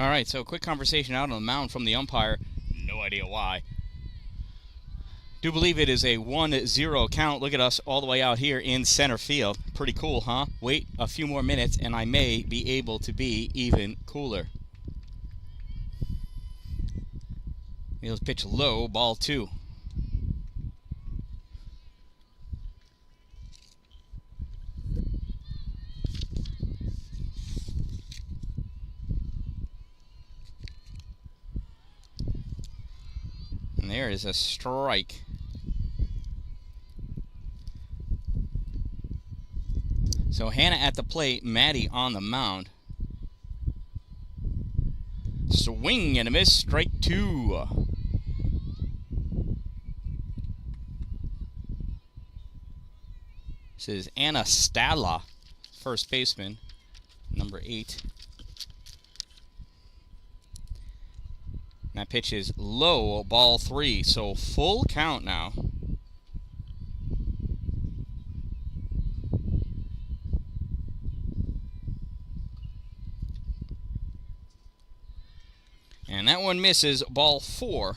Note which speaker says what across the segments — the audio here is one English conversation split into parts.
Speaker 1: All right, so quick conversation out on the mound from the umpire. No idea why. Do believe it is a 1-0 count. Look at us all the way out here in center field. Pretty cool, huh? Wait a few more minutes, and I may be able to be even cooler. He'll pitch low, ball 2. And there is a strike. So Hannah at the plate, Maddie on the mound. Swing and a miss, strike 2. This is Anna Stadla, first baseman, number 8. That pitch is low, ball 3, so full count now. And that one misses, ball 4.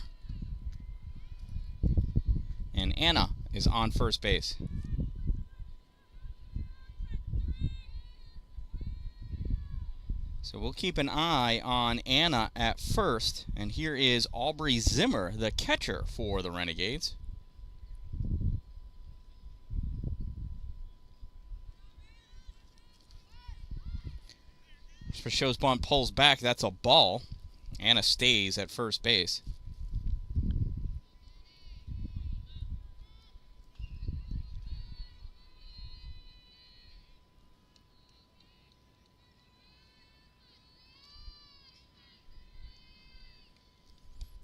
Speaker 1: And Anna is on first base. So we'll keep an eye on Anna at first. And here is Aubrey Zimmer, the catcher for the Renegades. For shows bunt pulls back, that's a ball. Anna stays at first base.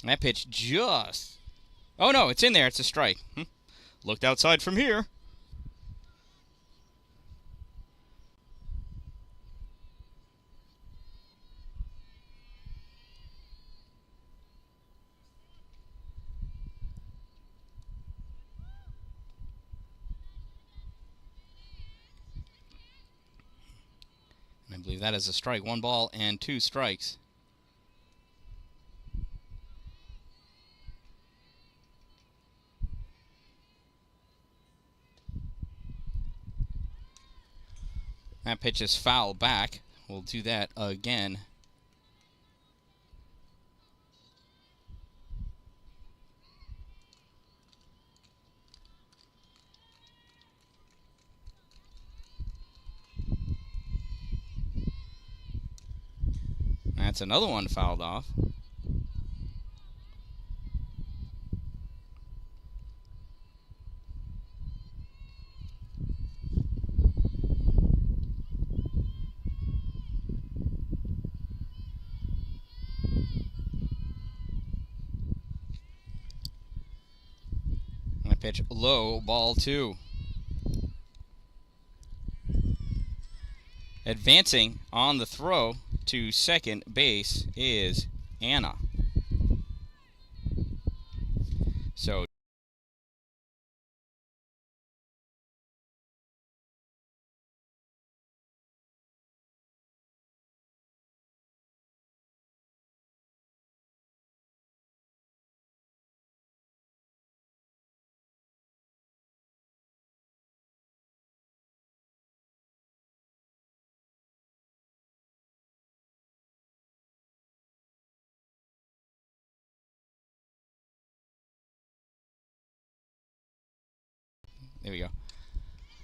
Speaker 1: And that pitch just... Oh, no, it's in there. It's a strike. Looked outside from here. I believe that is a strike. 1 ball and 2 strikes. That pitch is foul back. We'll do that again. That's another one fouled off. That pitch low, ball 2. Advancing on the throw to second base is Anna. So there we go.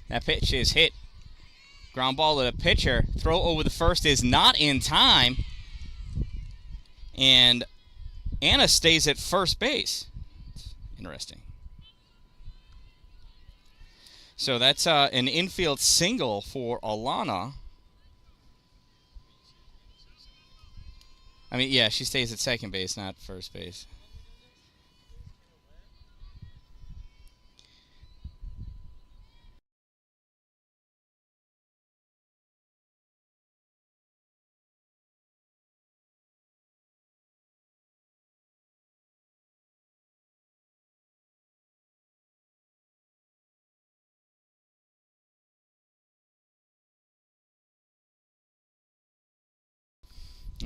Speaker 1: That pitch is hit. Ground ball to the pitcher. Throw over the first is not in time. And Anna stays at first base. Interesting. So that's an infield single for Alana. I mean, yeah, she stays at second base, not first base.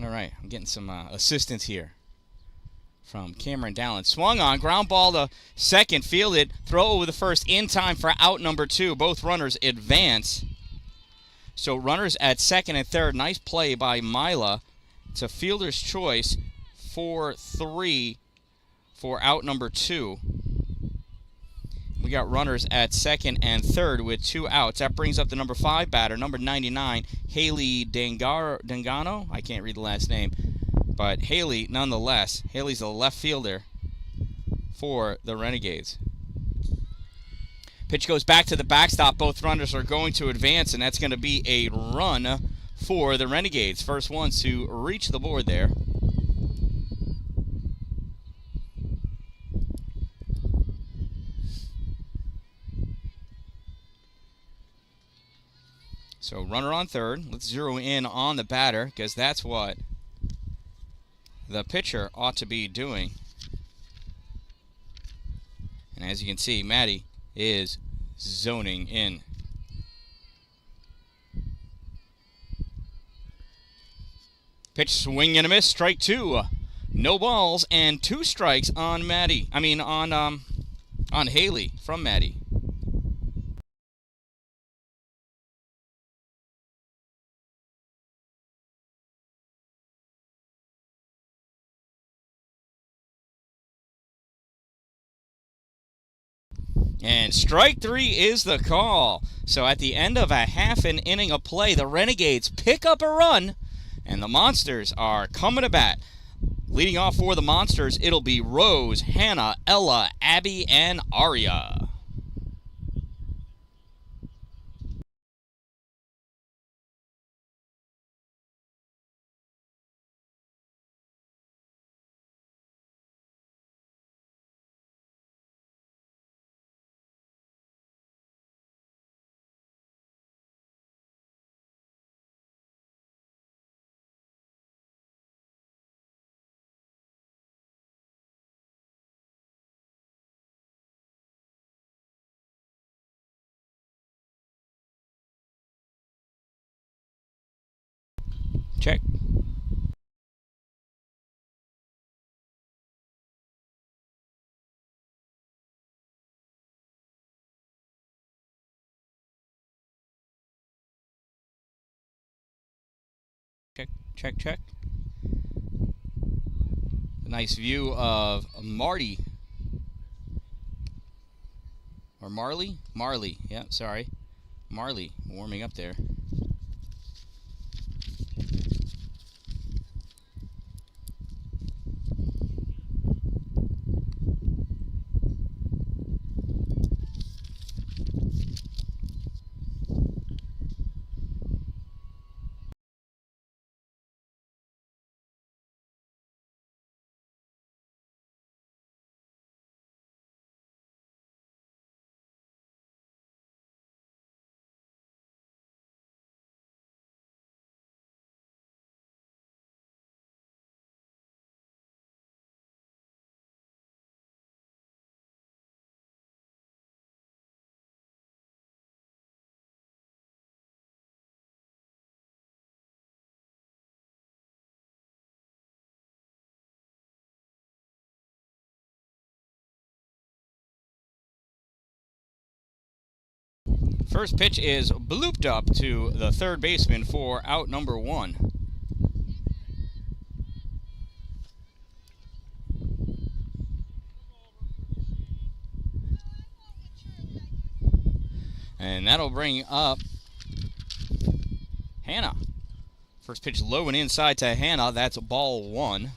Speaker 1: All right, I'm getting some assistance here from Cameron Dallin. Swung on, ground ball to second, fielded, throw over the first in time for out number 2. Both runners advance. So runners at second and third. Nice play by Mila. It's a fielder's choice, 4-3 for out number 2. We got runners at second and third with 2 outs. That brings up the number 5 batter, number 99, Haley Dangano. I can't read the last name, but Haley nonetheless. Haley's the left fielder for the Renegades. Pitch goes back to the backstop. Both runners are going to advance, and that's going to be a run for the Renegades. First ones to reach the board there. So runner on third. Let's zero in on the batter because that's what the pitcher ought to be doing. And as you can see, Maddie is zoning in. Pitch, swing and a miss, strike 2. No balls and 2 strikes on Maddie. On Haley from Maddie. And strike 3 is the call. So at the end of a half an inning of play, the Renegades pick up a run, and the Monsters are coming to bat. Leading off for the Monsters, it'll be Rose, Hannah, Ella, Abby, and Aria. Check. Check, check, check. A nice view of Marty. Or Marley? Marley. Yeah, sorry. Marley warming up there. First pitch is blooped up to the third baseman for out number 1. And that'll bring up Hannah. First pitch low and inside to Hannah. That's ball 1.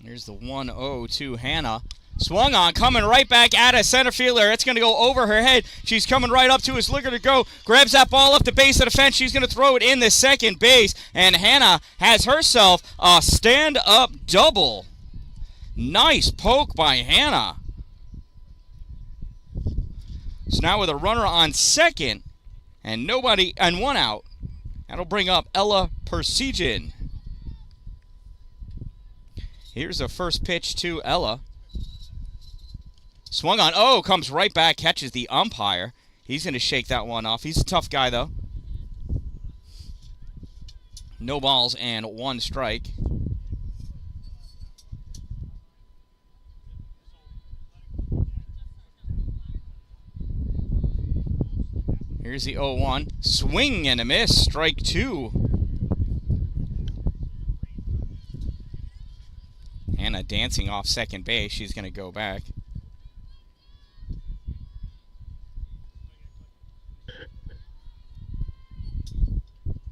Speaker 1: Here's the 1-0 to Hannah. Swung on, coming right back at a center fielder. It's going to go over her head. She's coming right up to us, looking to go. Grabs that ball up the base of the fence. She's going to throw it in the second base. And Hannah has herself a stand-up double. Nice poke by Hannah. So now with a runner on second and 1 out, That'll bring up Ella Persegin. Here's the first pitch to Ella. Swung on. Oh, comes right back, catches the umpire. He's going to shake that one off. He's a tough guy, though. No balls and 1 strike. Here's the 0-1. Swing and a miss. Strike 2. Hannah dancing off second base. She's going to go back.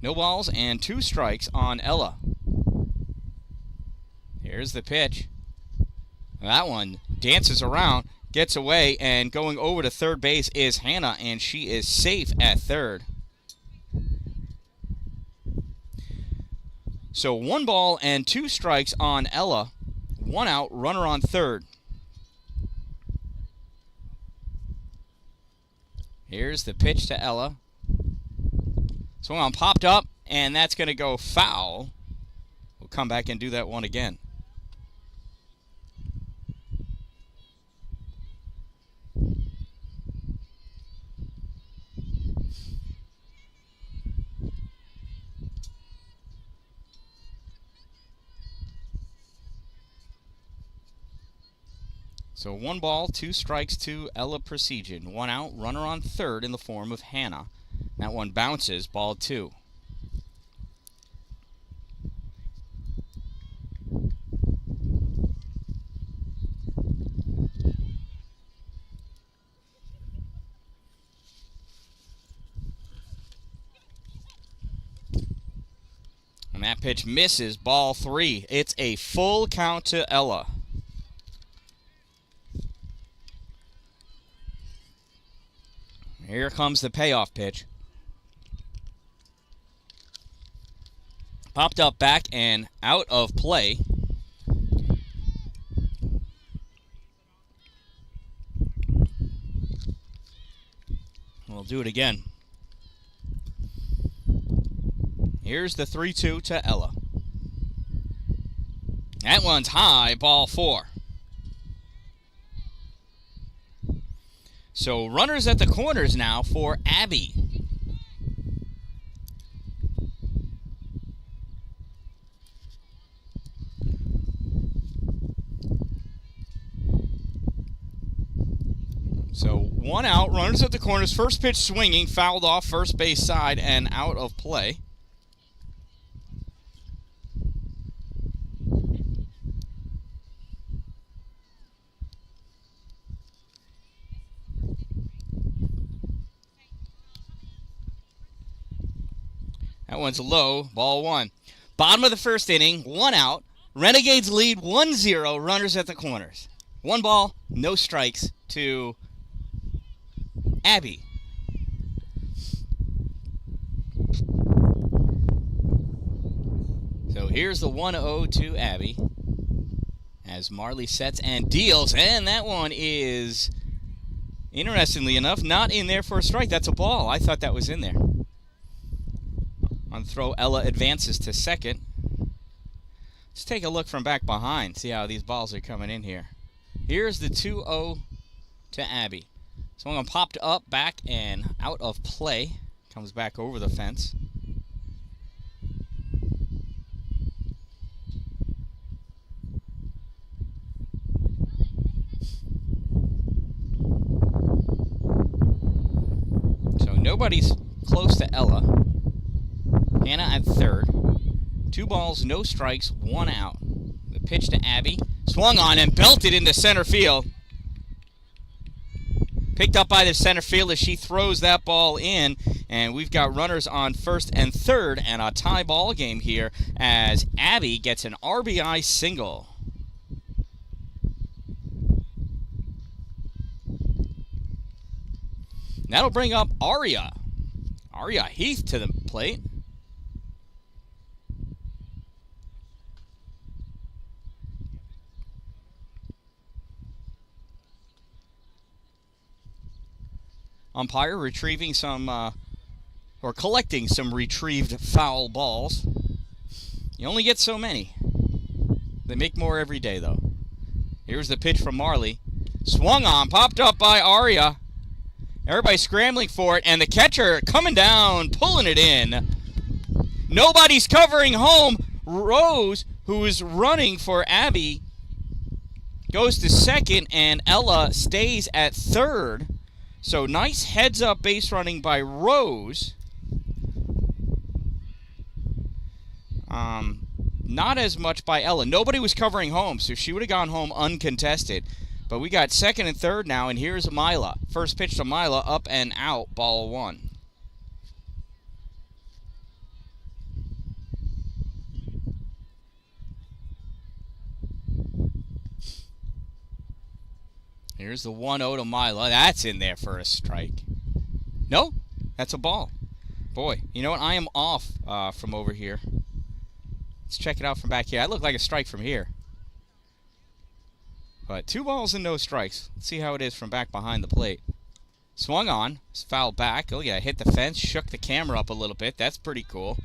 Speaker 1: No balls and 2 strikes on Ella. Here's the pitch. That one dances around, gets away, and going over to third base is Hannah, and she is safe at third. So 1 ball and 2 strikes on Ella. 1 out, runner on third. Here's the pitch to Ella. Swung on, popped up, and that's going to go foul. We'll come back and do that one again. So 1 ball, 2 strikes to Ella Persegin. 1 out, runner on third in the form of Hannah. That one bounces, ball 2. And that pitch misses, ball 3. It's a full count to Ella. Here comes the payoff pitch. Popped up back and out of play. We'll do it again. Here's the 3-2 to Ella. That one's high, ball 4. So runners at the corners now for Abby. So 1 out, runners at the corners. First pitch swinging, fouled off first base side and out of play. That one's low, ball 1. Bottom of the first inning, 1 out. Renegades lead 1-0, runners at the corners. 1 ball, no strikes to Abby. So here's the 1-0 to Abby as Marley sets and deals, and that one is, interestingly enough, not in there for a strike. That's a ball. I thought that was in there. On the throw, Ella advances to second. Let's take a look from back behind, see how these balls are coming in here. Here's the 2-0 to Abby. Swung on, popped up, back, and out of play. Comes back over the fence. So nobody's close to Ella. Hannah at third. 2 balls, no strikes, 1 out. The pitch to Abby. Swung on and belted into center field. Picked up by the center fielder. She throws that ball in. And we've got runners on first and third and a tie ball game here as Abby gets an RBI single. That'll bring up Aria Heath to the plate. Umpire retrieving some or collecting some retrieved foul balls. You only get so many. They make more every day, though. Here's the pitch from Marley. Swung on, popped up by Arya. Everybody scrambling for it, and the catcher coming down, pulling it in. Nobody's covering home. Rose, who is running for Abby, goes to second, and Ella stays at third. So nice heads-up base running by Rose. Not as much by Ella. Nobody was covering home, so she would have gone home uncontested. But we got second and third now, and here's Mila. First pitch to Mila, up and out, ball one. Here's the 1-0 to Mila. That's in there for a strike. No, that's a ball. Boy, you know what? I am off from over here. Let's check it out from back here. I look like a strike from here. But 2 balls and no strikes. Let's see how it is from back behind the plate. Swung on. It's fouled back. Oh, yeah, hit the fence. Shook the camera up a little bit. That's pretty cool.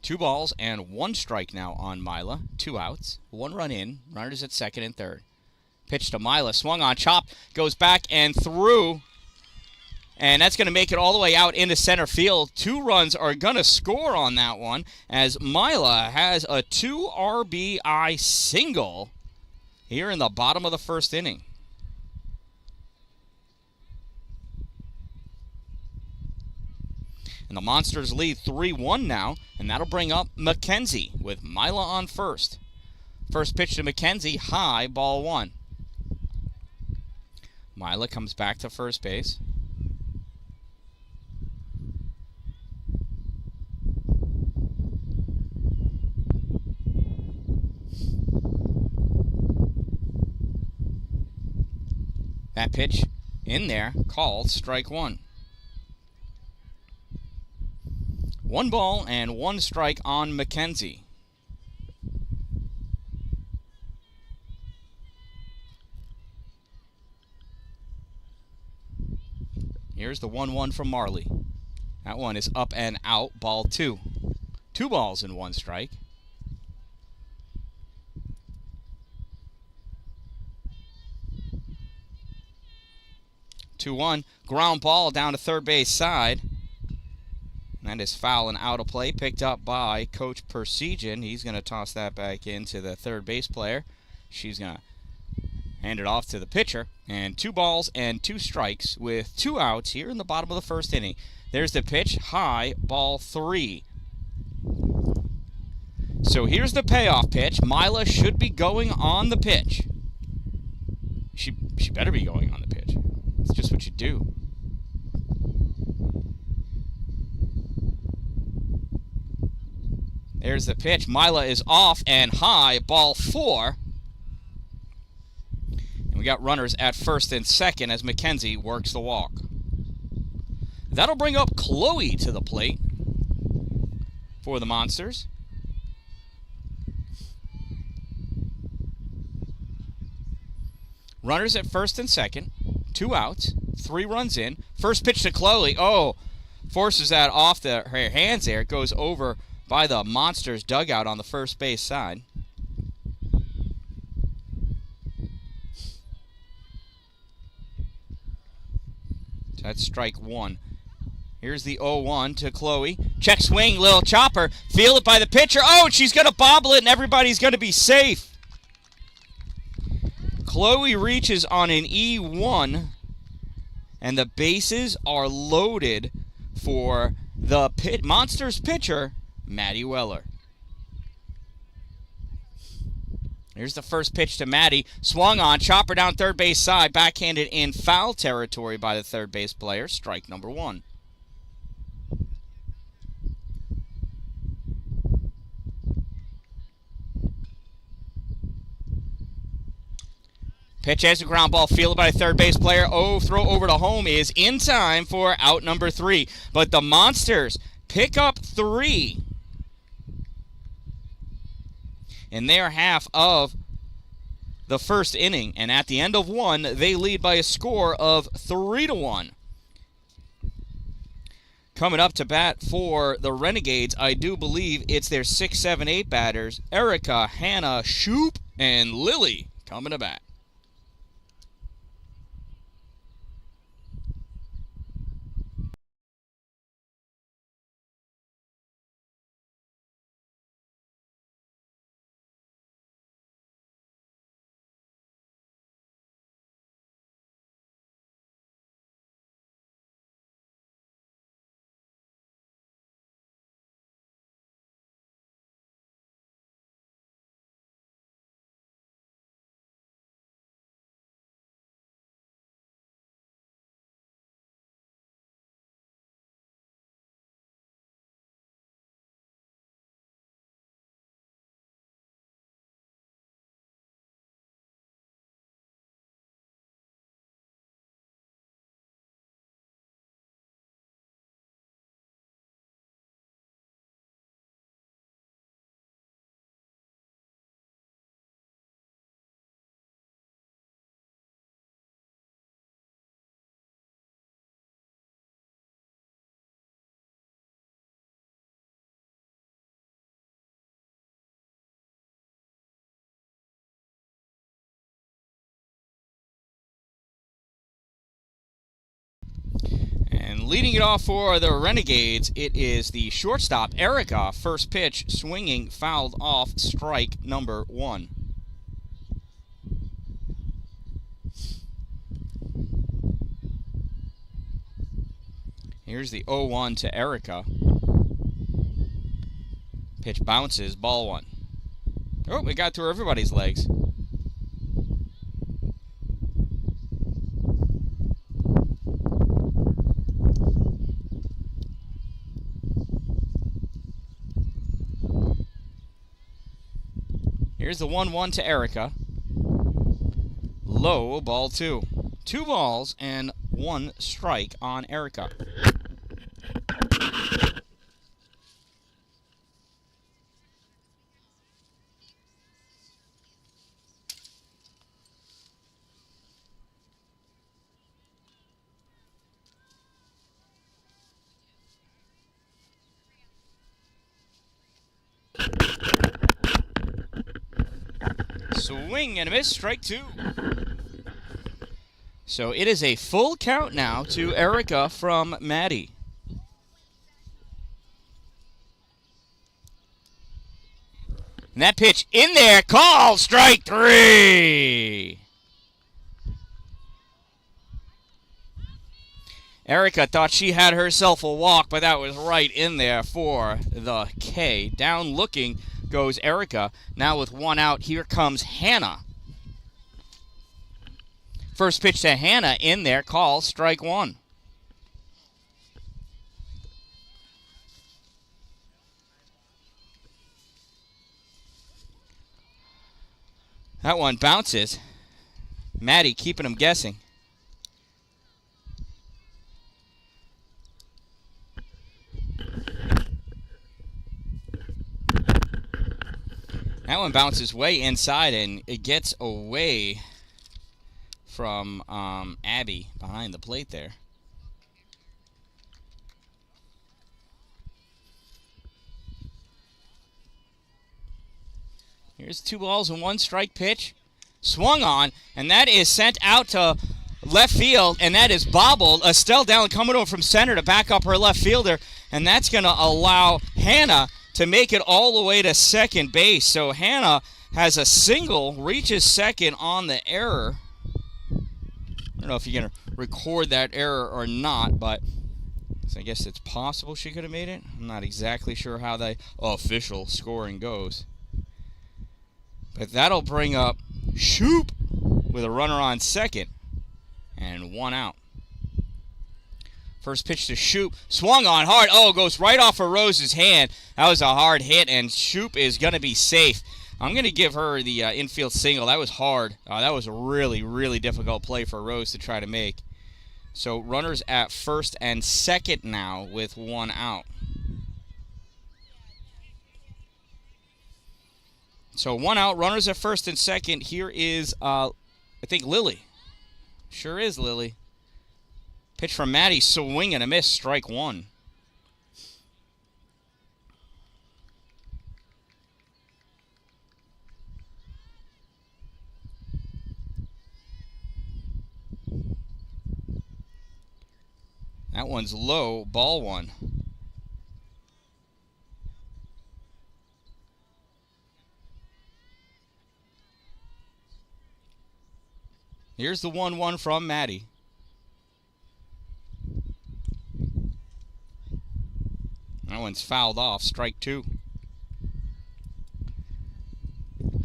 Speaker 1: Two balls and 1 strike now on Mila. 2 outs. 1 run in. Runners at second and third. Pitch to Mila. Swung on. Chop. Goes back and through. And that's going to make it all the way out into center field. 2 runs are going to score on that one as Mila has a 2 RBI single here in the bottom of the first inning. And the Monsters lead 3-1 now, and that'll bring up McKenzie with Mila on first. First pitch to McKenzie, high, ball 1. Mila comes back to first base. That pitch in there, called strike 1. 1 ball and 1 strike on McKenzie. Here's the 1-1 from Marley. That one is up and out, ball 2. 2 balls and 1 strike. 2-1, ground ball down to third base side. That is foul and out of play, picked up by Coach Persegin. He's going to toss that back into the third base player. She's going to hand it off to the pitcher. And 2 balls and 2 strikes with 2 outs here in the bottom of the first inning. There's the pitch, high, ball 3. So here's the payoff pitch. Mila should be going on the pitch. She better be going on the pitch. It's just what you do. There's the pitch. Mila is off and high, ball 4. And we got runners at first and second as McKenzie works the walk. That'll bring up Chloe to the plate for the Monsters. Runners at first and second. 2 outs, 3 runs in. First pitch to Chloe. Oh, forces that off her hands there. It goes over by the Monsters dugout on the first base side. So that's strike 1. Here's the 0-1 to Chloe. Check swing, little chopper. Feel it by the pitcher. Oh, she's going to bobble it, and everybody's going to be safe. Chloe reaches on an E1, and the bases are loaded for the Monsters pitcher, Maddie Weller. Here's the first pitch to Maddie. Swung on, chopper down third base side, backhanded in foul territory by the third base player. Strike number 1. Pitch as a ground ball, fielded by a third base player. Oh, throw over to home is in time for out number 3. But the Monsters pick up 3 in their half of the first inning, and at the end of one, they lead by a score of 3-1. Coming up to bat for the Renegades, I do believe it's their 6, 7, 8 batters, Erica, Hannah, Shoop, and Lily coming to bat. And leading it off for the Renegades, it is the shortstop, Erica. First pitch, swinging, fouled off, strike number 1. Here's the 0-1 to Erica. Pitch bounces, ball 1. Oh, we got through everybody's legs. Here's the 1-1 to Erica. Low, ball 2. 2 balls and 1 strike on Erica. Swing and a miss, strike 2. So it is a full count now to Erica from Maddie. And that pitch in there, call, strike 3. Erica thought she had herself a walk, but that was right in there for the K. Down looking goes Erica. Now with 1 out, here comes Hannah. First pitch to Hannah in there, call, strike 1. That one bounces. Maddie keeping him guessing. That one bounces way inside and it gets away from Abby behind the plate there. Here's 2 balls and 1 strike pitch. Swung on, and that is sent out to left field, and that is bobbled. Dan-Dalin coming over from center to back up her left fielder, and that's going to allow Hannah to make it all the way to second base. So Hannah has a single, reaches second on the error. I don't know if you're going to record that error or not, but I guess it's possible she could have made it. I'm not exactly sure how the official scoring goes. But that'll bring up Shoop with a runner on second and 1 out. First pitch to Shoop, swung on hard. Oh, goes right off of Rose's hand. That was a hard hit, and Shoop is going to be safe. I'm going to give her the infield single. That was hard. That was a really, really difficult play for Rose to try to make. So runners at first and second now with 1 out. So 1 out, runners at first and second. Here is, I think, Lily. Sure is Lily. Pitch from Maddie, swing and a miss, strike 1. That one's low, ball 1. Here's the 1-1 from Maddie. That one's fouled off, strike 2.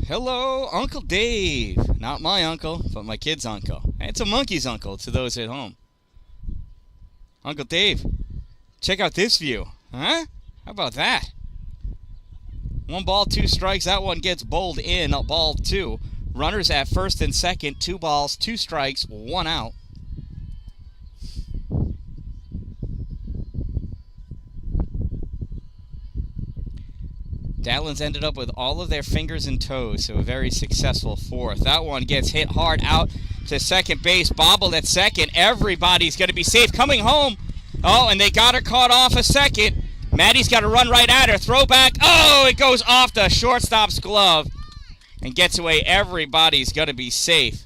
Speaker 1: Hello, Uncle Dave. Not my uncle, but my kid's uncle. It's a monkey's uncle to those at home. Uncle Dave, check out this view. Huh? How about that? 1 ball, 2 strikes. That one gets bowled in, ball 2. Runners at first and second, 2 balls, 2 strikes, 1 out. Dan-Dalin's ended up with all of their fingers and toes, so a very successful 4th. That one gets hit hard out to second base, bobbled at second. Everybody's going to be safe coming home. Oh, and they got her caught off a second. Maddie's got to run right at her. Throw back. Oh, it goes off the shortstop's glove and gets away. Everybody's going to be safe.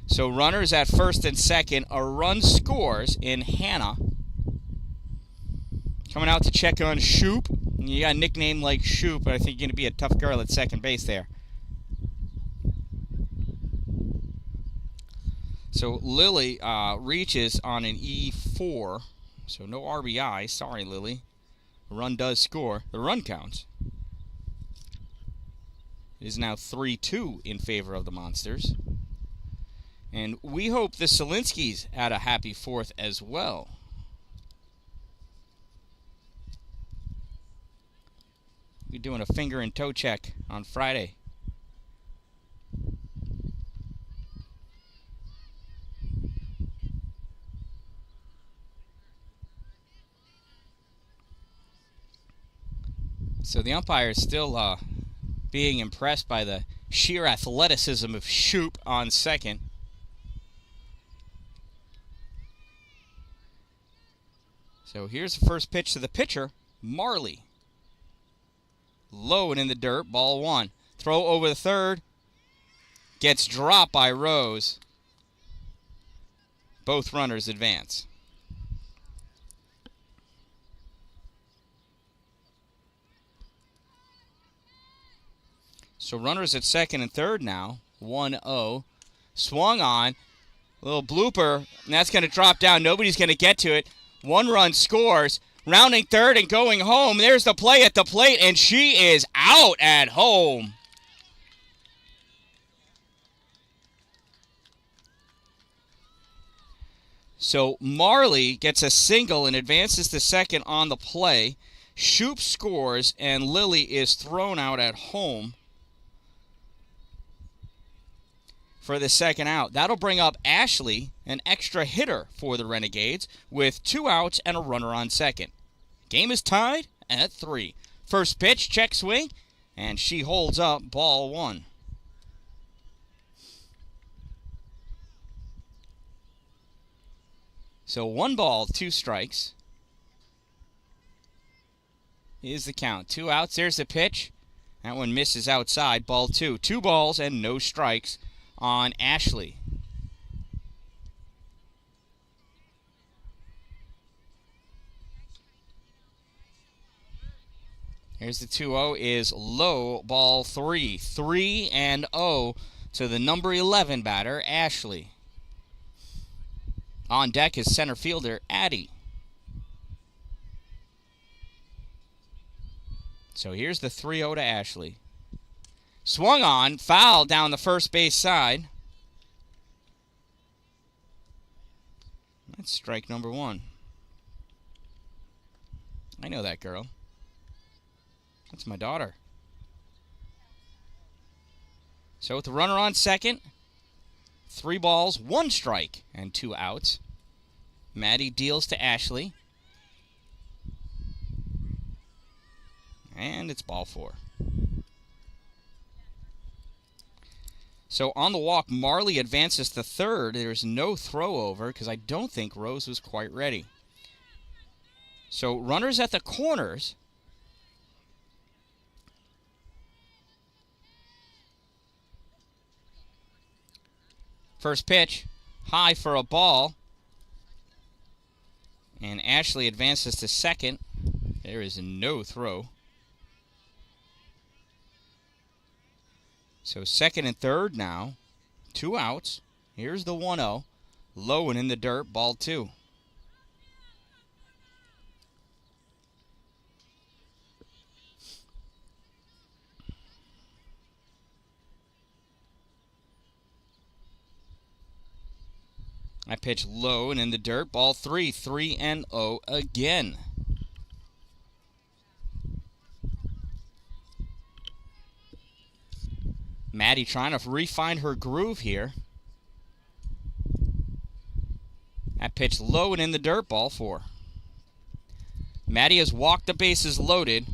Speaker 1: So runners at first and second. A run scores in Hannah. Coming out to check on Shoop. You got a nickname like Shoop, but I think you're going to be a tough girl at second base there. So Lily reaches on an E4. So no RBI. Sorry, Lily. The run does score. The run counts. It is now 3-2 in favor of the Monsters. And we hope the Selinskis had a happy 4th as well. We're doing a finger and toe check on Friday. So the umpire is still being impressed by the sheer athleticism of Shoop on second. So here's the first pitch to the pitcher, Marley. Low and in the dirt, ball 1. Throw over the third. Gets dropped by Rose. Both runners advance. So runners at second and third now, 1-0. Swung on. A little blooper, and that's going to drop down. Nobody's going to get to it. 1 run scores. Rounding third and going home. There's the play at the plate, and she is out at home. So Marley gets a single and advances to second on the play. Shoop scores, and Lily is thrown out at home for the second out. That'll bring up Ashley, an extra hitter for the Renegades, with 2 outs and a runner on second. Game is tied at 3. First pitch, check swing, and she holds up, ball 1. So 1 ball, 2 strikes is the count. 2 outs, there's the pitch. That one misses outside, ball 2. 2 balls and no strikes on Ashley. Here's the 2-0 is low, ball 3. 3-0 to the number 11 batter, Ashley. On deck is center fielder, Addie. So here's the 3-0 to Ashley. Swung on, foul down the first base side. That's strike number 1. I know that girl. That's my daughter. So with the runner on second, 3 balls, 1 strike, and 2 outs. Maddie deals to Ashley. And it's ball 4. So on the walk, Marley advances to third. There's no throw over because I don't think Rose was quite ready. So runners at the corners. First pitch, high for a ball. And Ashley advances to second. There is no throw. So second and third now. 2 outs. Here's the 1-0. Low and in the dirt, ball 2. I pitch low and in the dirt, ball 3. 3-0 again. Maddie trying to refine her groove here. That pitch low and in the dirt, ball 4. Maddie has walked the bases loaded.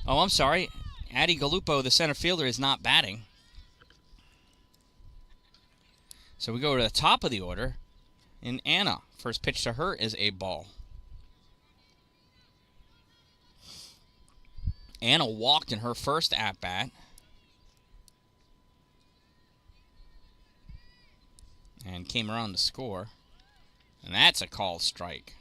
Speaker 1: Oh, I'm sorry. Addie Galupo, the center fielder, is not batting. So we go to the top of the order. And Anna, first pitch to her is a ball. Anna walked in her first at-bat. And came around to score. And that's a called strike.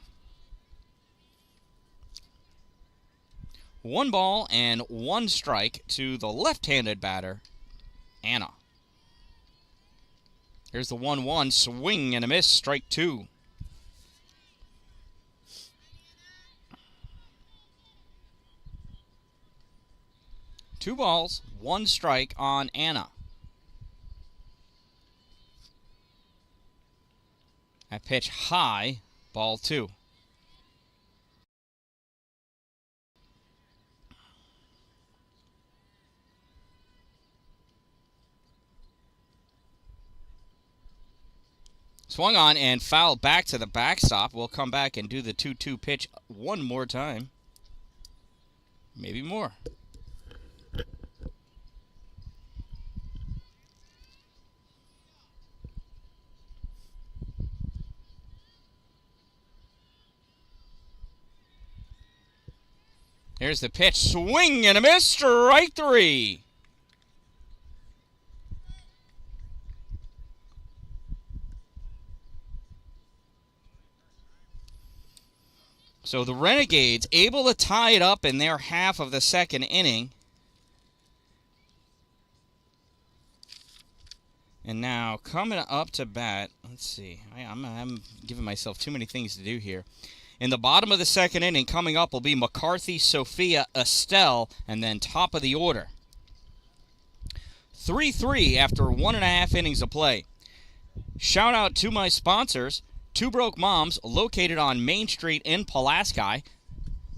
Speaker 1: 1 ball and 1 strike to the left-handed batter, Anna. Here's the 1-1, swing and a miss, strike 2. Two balls, 1 strike on Anna. I pitch high, ball 2. Swung on and fouled back to the backstop. We'll come back and do the 2-2 pitch one more time. Maybe more. Here's the pitch. Swing and a miss. Strike 3. So the Renegades able to tie it up in their half of the second inning. And now coming up to bat, let's see. I'm giving myself too many things to do here. In the bottom of the second inning, coming up will be McCarthy, Sophia, Estelle, and then top of the order. 3-3 after 1.5 innings of play. Shout out to my sponsors. Two Broke Moms, located on Main Street in Pulaski.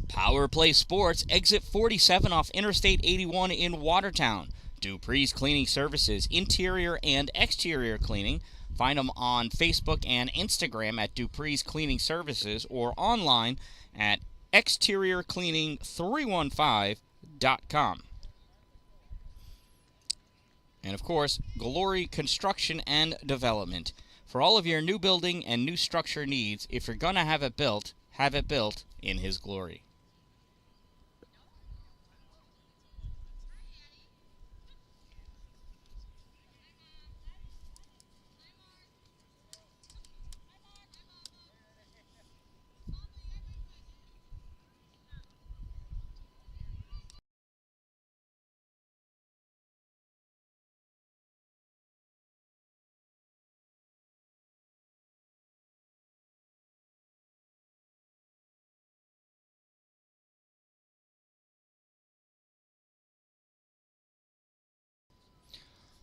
Speaker 1: Power Play Sports, exit 47 off Interstate 81 in Watertown. Dupree's Cleaning Services, interior and exterior cleaning. Find them on Facebook and Instagram at Dupree's Cleaning Services or online at exteriorcleaning315.com. And of course, Glory Construction and Development. For all of your new building and new structure needs, if you're going to have it built in His glory.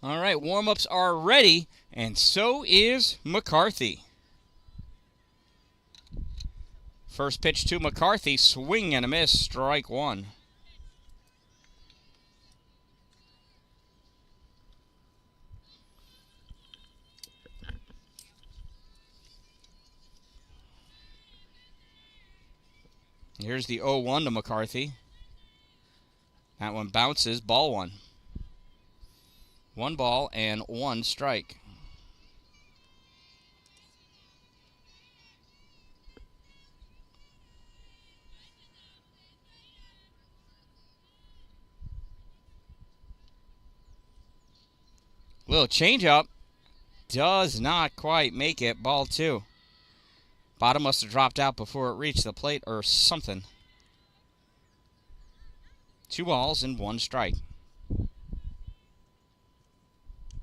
Speaker 1: All right, warm-ups are ready, and so is McCarthy. First pitch to McCarthy, swing and a miss, strike 1. Here's the 0-1 to McCarthy. That one bounces, ball one. 1 ball and 1 strike. Little changeup. Does not quite make it. Ball 2. Bottom must have dropped out before it reached the plate or something. 2 balls and 1 strike.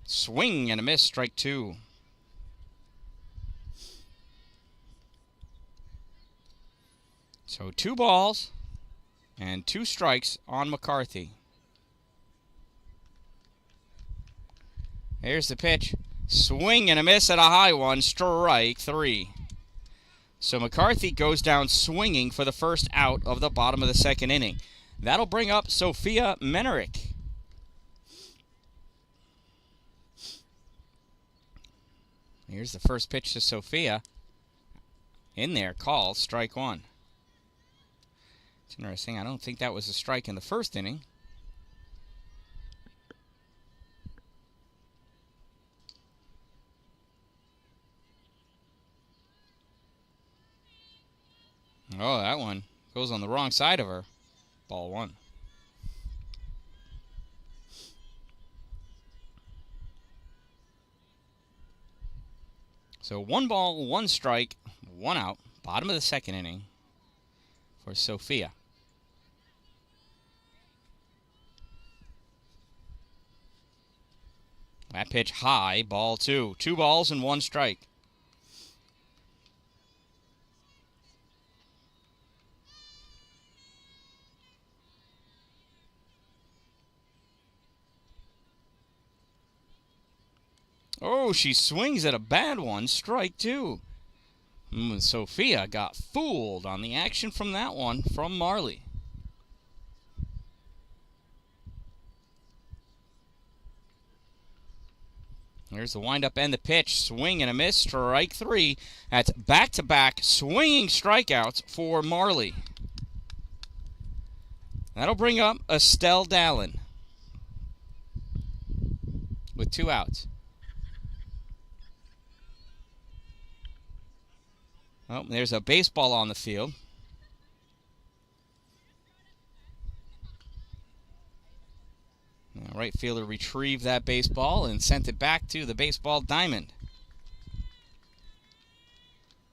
Speaker 1: Swing and a miss. Strike 2. So 2 balls and 2 strikes on McCarthy. Here's the pitch. Swing and a miss at a high one. Strike 3. So McCarthy goes down swinging for the first out of the bottom of the 2nd inning. That'll bring up Sophia Menerick. Here's the first pitch to Sophia. In there, called strike 1. It's interesting. I don't think that was a strike in the 1st inning. Oh, that one goes on the wrong side of her. Ball 1. So 1 ball, 1 strike, 1 out. Bottom of the 2nd inning for Sophia. That pitch high, ball 2. 2 balls and 1 strike. Oh, she swings at a bad one. Strike 2. Sophia got fooled on the action from that one from Marley. Here's the windup and the pitch. Swing and a miss. Strike 3. That's back-to-back swinging strikeouts for Marley. That'll bring up Dan-Dalin with 2 outs. Oh, there's a baseball on the field. Right fielder retrieved that baseball and sent it back to the baseball diamond.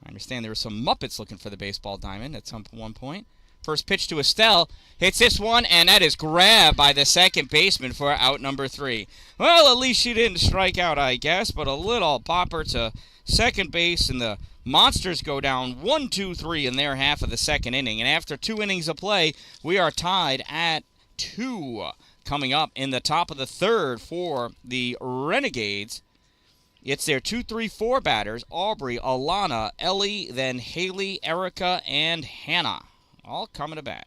Speaker 1: I understand there were some Muppets looking for the baseball diamond at one point. First pitch to Estelle. Hits this one, and that is grabbed by the second baseman for out number 3. Well, at least she didn't strike out, I guess, but a little popper to second base, and the Monsters go down 1-2-3 in their half of the 2nd inning. And after 2 innings of play, we are tied at 2. Coming up in the top of the 3rd for the Renegades, it's their 2-3-4 batters: Aubrey, Alana, Ellie, then Haley, Erica, and Hannah. All coming to bat.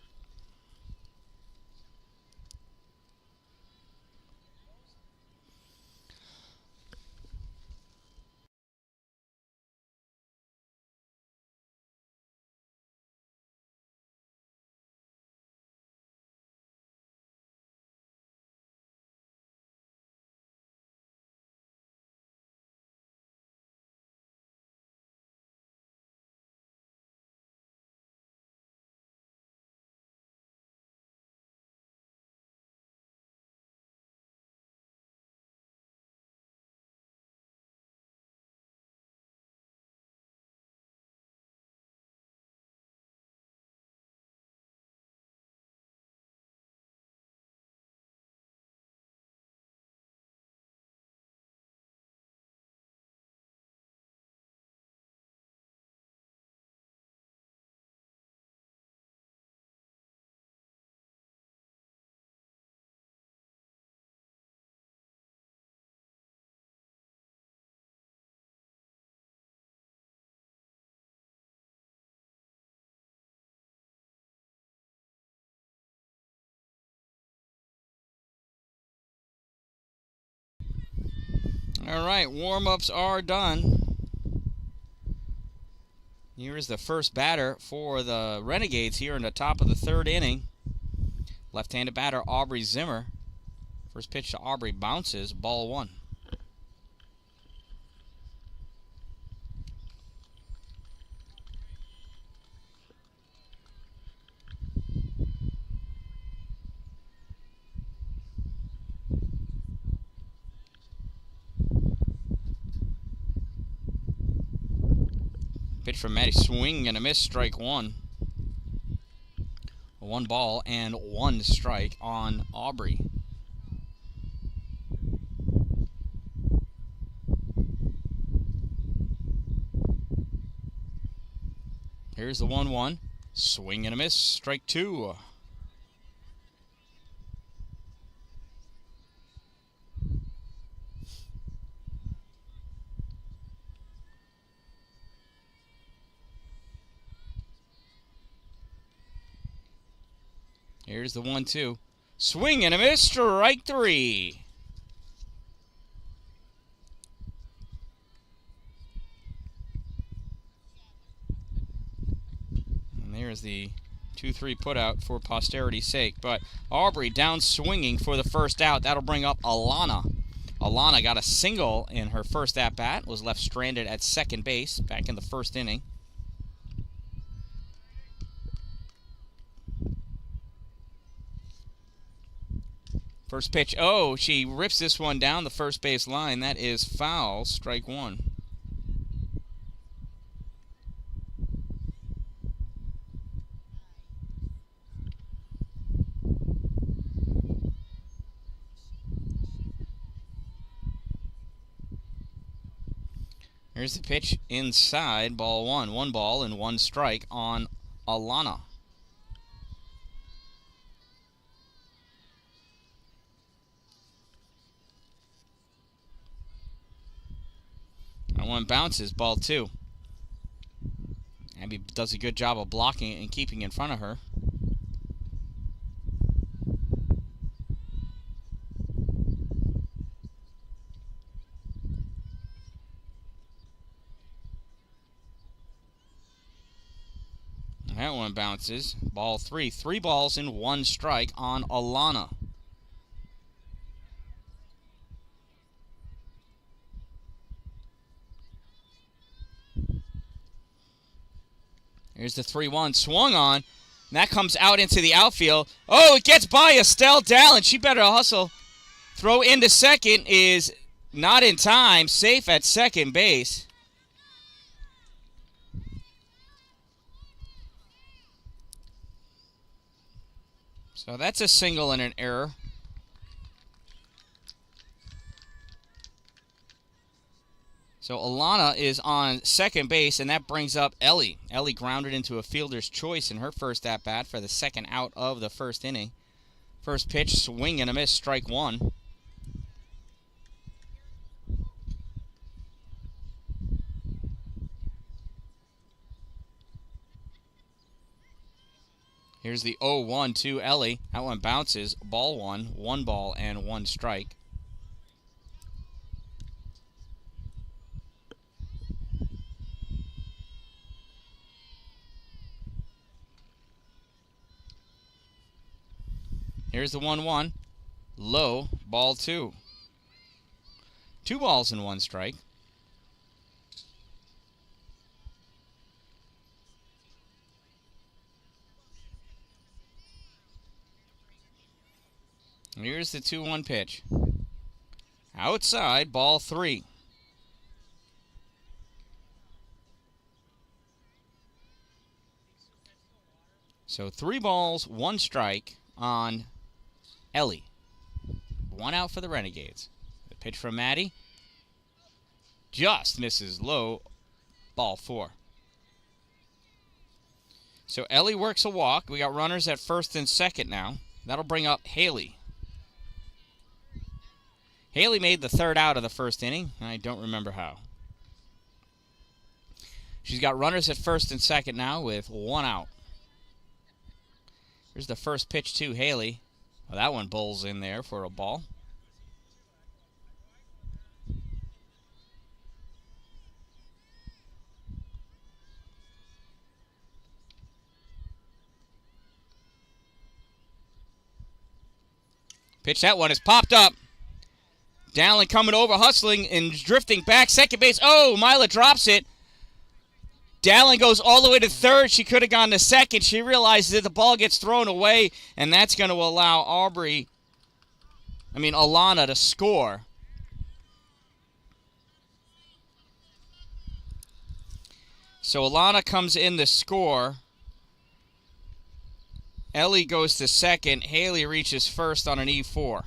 Speaker 1: All right, warm-ups are done. Here is the first batter for the Renegades here in the top of the third inning. Left-handed batter Aubrey Zimmer. First pitch to Aubrey bounces, ball one. Pitch from Matty, swing and a miss, strike one. 1 ball and 1 strike on Aubrey. Here's the 1-1. Swing and a miss, strike two. Here's the 1-2. Swing and a miss, strike three. And there's the 2-3 putout for posterity's sake. But Aubrey down swinging for the first out. That'll bring up Alana. Alana got a single in her first at-bat. Was left stranded at second base back in the first inning. First pitch, oh, she rips this one down the first base line. That is foul, strike one. Here's the pitch inside, ball one. 1 ball and 1 strike on Alana. That one bounces, ball 2. Abby does a good job of blocking it and keeping in front of her. That one bounces, ball 3. 3 balls and 1 strike on Alana. Here's the 3-1, swung on. And that comes out into the outfield. Oh, it gets by Estelle Dallin. She better hustle. Throw into second is not in time. Safe at second base. So that's a single and an error. So Alana is on second base, and that brings up Ellie. Ellie grounded into a fielder's choice in her first at-bat for the second out of the first inning. First pitch, swing and a miss, strike one. Here's the 0-1 to Ellie. That one bounces, ball one. 1 ball and 1 strike. Here's the 1-1. Low, ball 2. 2 balls and 1 strike. Here's the 2-1 pitch. Outside, ball 3. So 3 balls, 1 strike on Ellie. 1 out for the Renegades. The pitch from Maddie just misses low, ball 4. So Ellie works a walk. We got runners at first and second now. That'll bring up Haley. Haley made the 3rd out of the first inning. I don't remember how. She's got runners at first and second now with 1 out. Here's the first pitch to Haley. Well, that one bowls in there for a ball. Pitch that one is popped up. Dan-Dalin coming over, hustling and drifting back. Second base. Oh, Mila drops it. Dan-Dalin goes all the way to third. She could have gone to second. She realizes that the ball gets thrown away, and that's going to allow Alana to score. So Alana comes in to score. Ellie goes to second. Haley reaches first on an E4.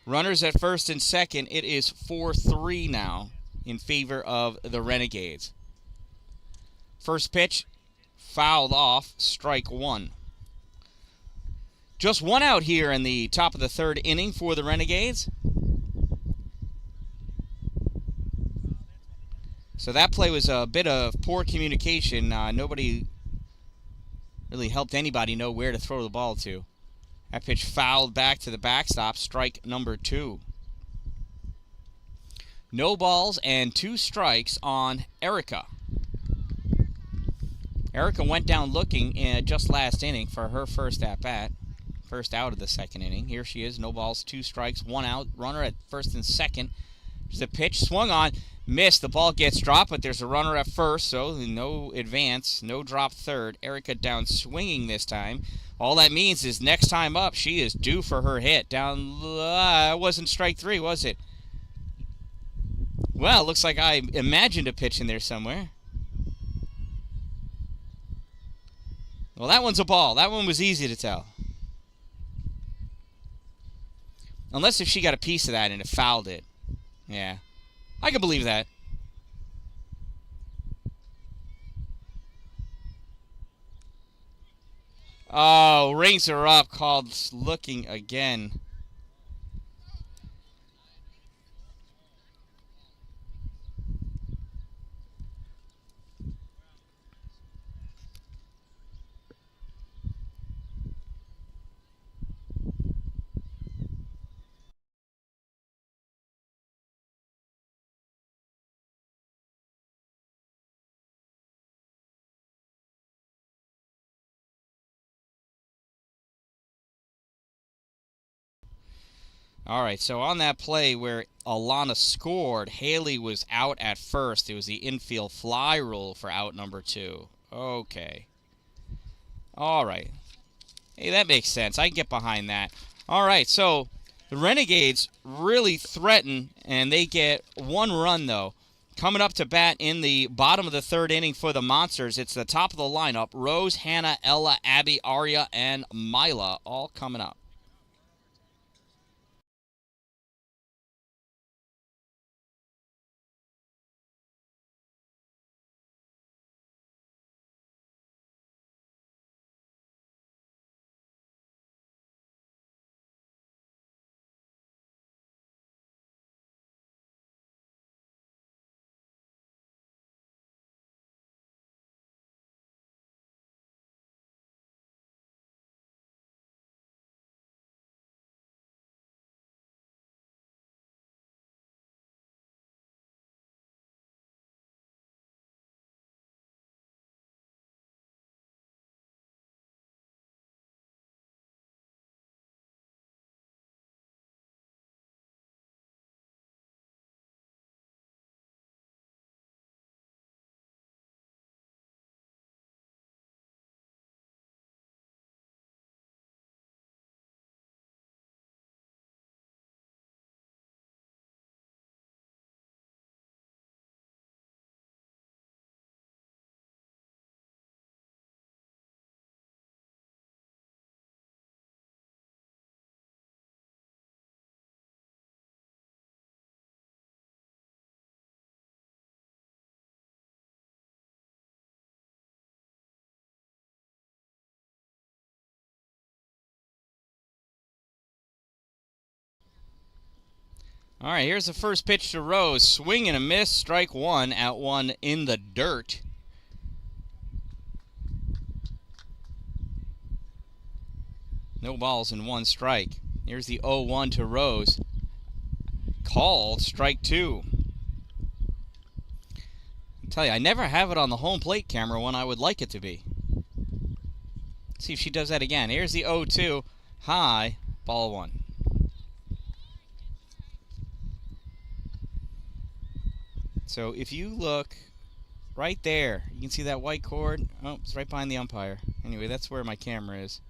Speaker 1: Runners at first and second. It is 4-3 now in favor of the Renegades. First pitch, fouled off, strike one. Just one out here in the top of the third inning for the Renegades. So that play was a bit of poor communication. Nobody really helped anybody know where to throw the ball to. That pitch fouled back to the backstop, strike number 2. No balls and 2 strikes on Erica. Erica went down looking just last inning for her first at-bat. First out of the second inning. Here she is, no balls, 2 strikes, 1 out. Runner at first and second. There's a pitch, swung on, missed. The ball gets dropped, but there's a runner at first, so no advance, no drop third. Erica down swinging this time. All that means is next time up, she is due for her hit. Down, wasn't strike 3, was it? Well, looks like I imagined a pitch in there somewhere. Well, that one's a ball. That one was easy to tell. Unless if she got a piece of that and it fouled it. Yeah, I can believe that. Oh, rings are up, called looking again. All right, so on that play where Alana scored, Haley was out at first. It was the infield fly rule for out number 2. Okay. All right. Hey, that makes sense. I can get behind that. All right, so the Renegades really threaten, and they get 1 run, though. Coming up to bat in the bottom of the third inning for the Monsters, it's the top of the lineup. Rose, Hannah, Ella, Abby, Aria, and Mila all coming up. All right, here's the first pitch to Rose. Swing and a miss, strike 1, out 1 in the dirt. No balls and 1 strike. Here's the 0-1 to Rose. Called, strike 2. I tell you, I never have it on the home plate camera when I would like it to be. Let's see if she does that again. Here's the 0-2. High. Ball 1. So if you look right there, you can see that white cord. Oh, it's right behind the umpire. Anyway, that's where my camera is.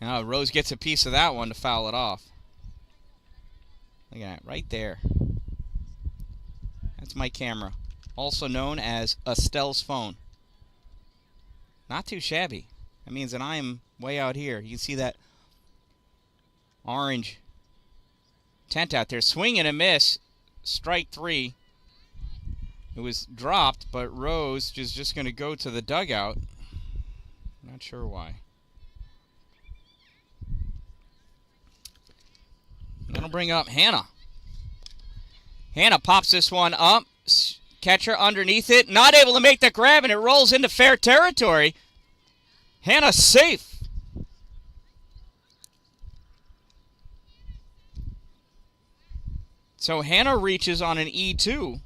Speaker 1: Now Rose gets a piece of that one to foul it off. Look at that, right there. That's my camera, also known as Estelle's phone. Not too shabby. That means that I'm way out here. You can see that orange tent out there. Swing and a miss. Strike 3. It was dropped, but Rose is just going to go to the dugout. Not sure why. That'll bring up Hannah. Hannah pops this one up. Catcher underneath it. Not able to make the grab, and it rolls into fair territory. Hannah safe. So Hannah reaches on an E2.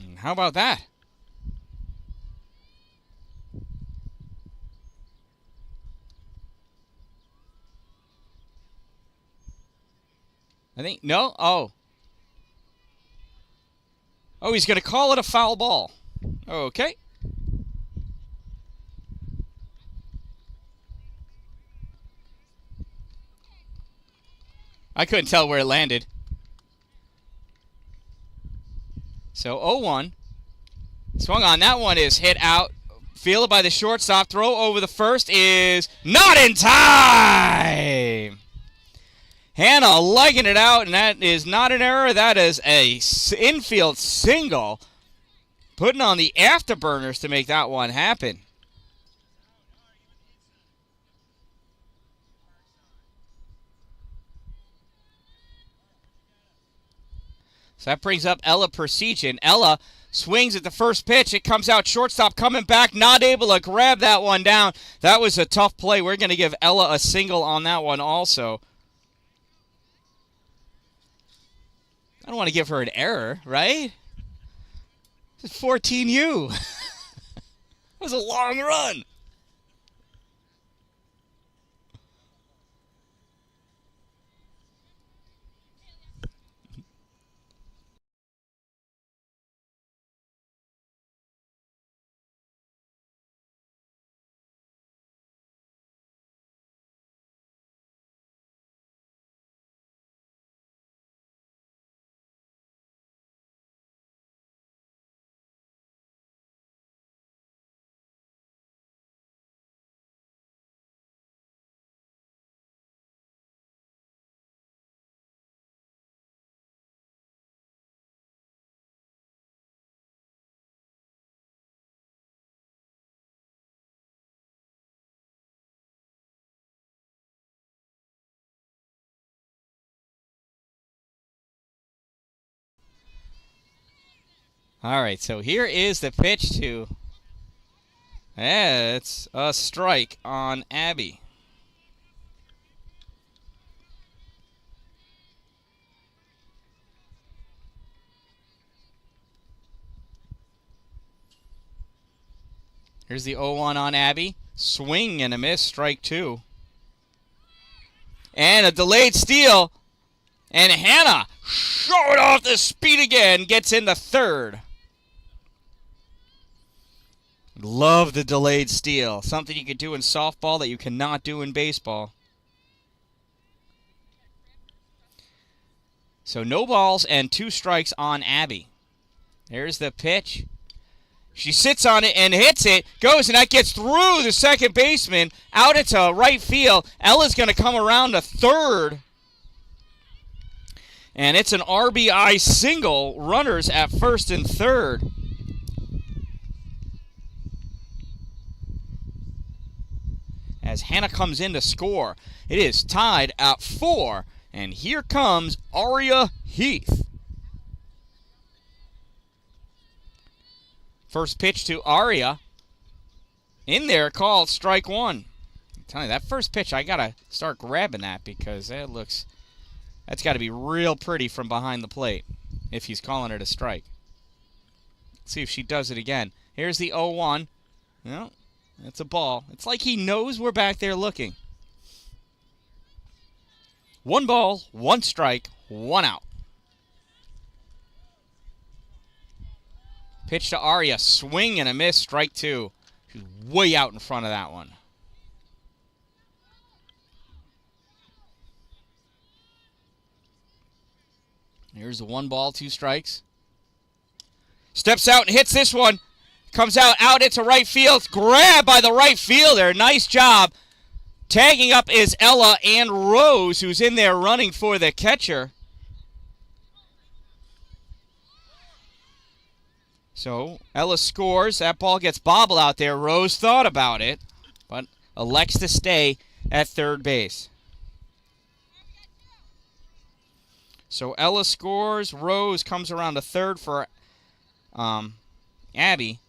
Speaker 1: And how about that? I think, no? Oh. Oh, he's going to call it a foul ball. Okay. I couldn't tell where it landed. So 0-1. Swung on. That one is hit out. Fielded by the shortstop. Throw over the first is not in time. Hannah legging it out, and that is not an error. That is a infield single. Putting on the afterburners to make that one happen. So that brings up Ella Persichin. Ella swings at the first pitch. It comes out shortstop coming back. Not able to grab that one down. That was a tough play. We're going to give Ella a single on that one also. I don't want to give her an error, right? It's 14U. It was a long run. All right, so here is the pitch to... Yeah, it's a strike on Abby. Here's the 0-1 on Abby. Swing and a miss, strike 2. And a delayed steal. And Hannah, showing off the speed again, gets into third. Love the delayed steal. Something you could do in softball that you cannot do in baseball. So no balls and 2 strikes on Abby. There's the pitch. She sits on it and hits it. Goes, and that gets through the second baseman. Out into right field. Ella's going to come around to third. And it's an RBI single. Runners at first and third. As Hannah comes in to score. It is tied at 4. And here comes Aria Heath. First pitch to Aria. In there, called strike 1. I'm telling you, that first pitch, I got to start grabbing that because that looks... That's got to be real pretty from behind the plate if he's calling it a strike. Let's see if she does it again. Here's the 0-1. No, It's a ball. It's like he knows we're back there looking. 1 ball, 1 strike, 1 out. Pitch to Arya. Swing and a miss. Strike 2. She's way out in front of that one. Here's the 1 ball, 2 strikes. Steps out and hits this one. Comes out into right field. Grabbed by the right fielder. Nice job. Tagging up is Ella and Rose, who's in there running for the catcher. So Ella scores. That ball gets bobbled out there. Rose thought about it, but elects to stay at third base. So Ella scores. Rose comes around to third for Abby.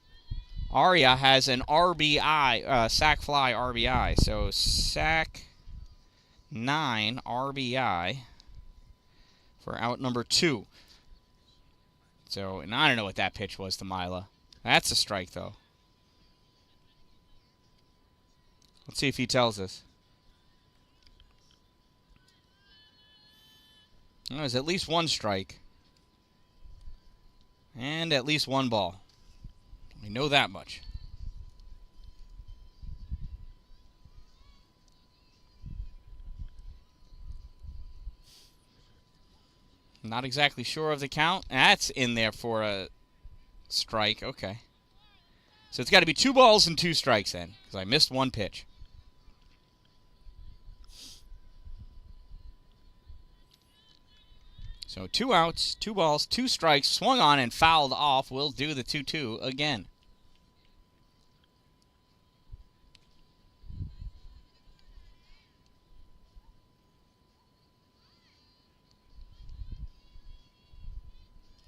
Speaker 1: Arya has an RBI, sac fly RBI. So sac 9 RBI for out number 2. So, and I don't know what that pitch was to Mila. That's a strike, though. Let's see if he tells us. Well, there's at least 1 strike. And at least 1 ball. We know that much. Not exactly sure of the count. That's in there for a strike. Okay. So it's got to be 2 balls and 2 strikes then, because I missed 1 pitch. So 2 outs, 2 balls, 2 strikes, swung on and fouled off. We'll do the 2-2 again.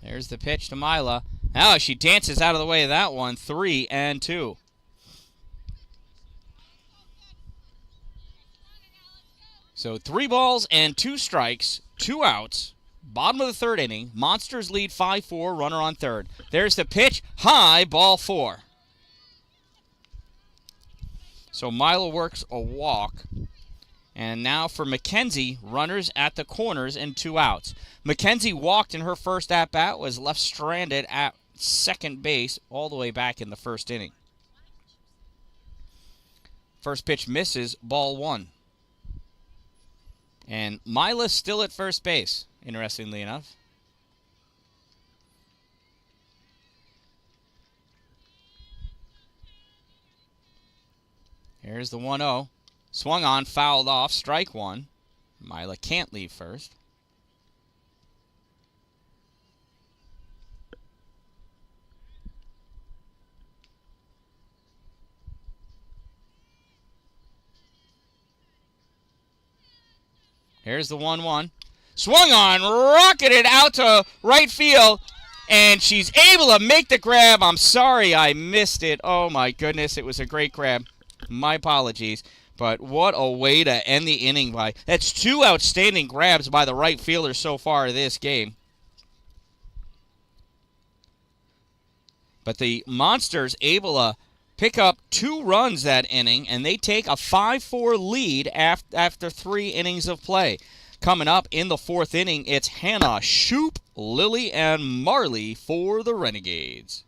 Speaker 1: There's the pitch to Mila. Now she dances out of the way of that one. 3-2. So 3 balls and 2 strikes, 2 outs. Bottom of the 3rd inning. Monsters lead 5-4. Runner on 3rd. There's the pitch. High, ball 4. So Mila works a walk. And now for Mackenzie, runners at the corners and 2 outs. Mackenzie walked in her first at-bat, was left stranded at second base all the way back in the 1st inning. First pitch misses, ball 1. And Mila's still at first base, interestingly enough. Here's the 1-0. Swung on, fouled off, strike 1. Mila can't leave first. Here's the 1-1. Swung on, rocketed out to right field, and she's able to make the grab. I'm sorry I missed it. Oh, my goodness, it was a great grab. My apologies. But what a way to end the inning by. That's 2 outstanding grabs by the right fielder so far this game. But the Monsters able to pick up 2 runs that inning, and they take a 5-4 lead after 3 innings of play. Coming up in the 4th inning, it's Hannah, Shoop, Lily, and Marley for the Renegades.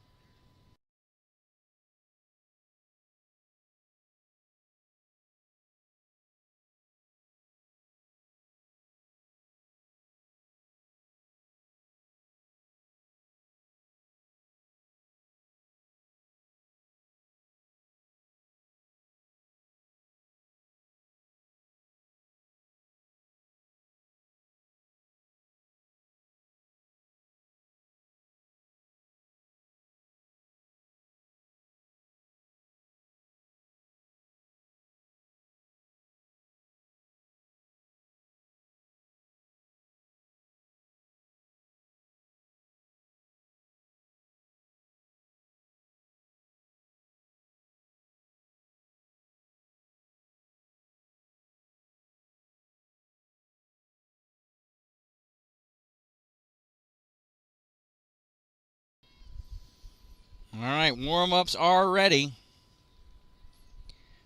Speaker 1: All right, warm-ups are ready.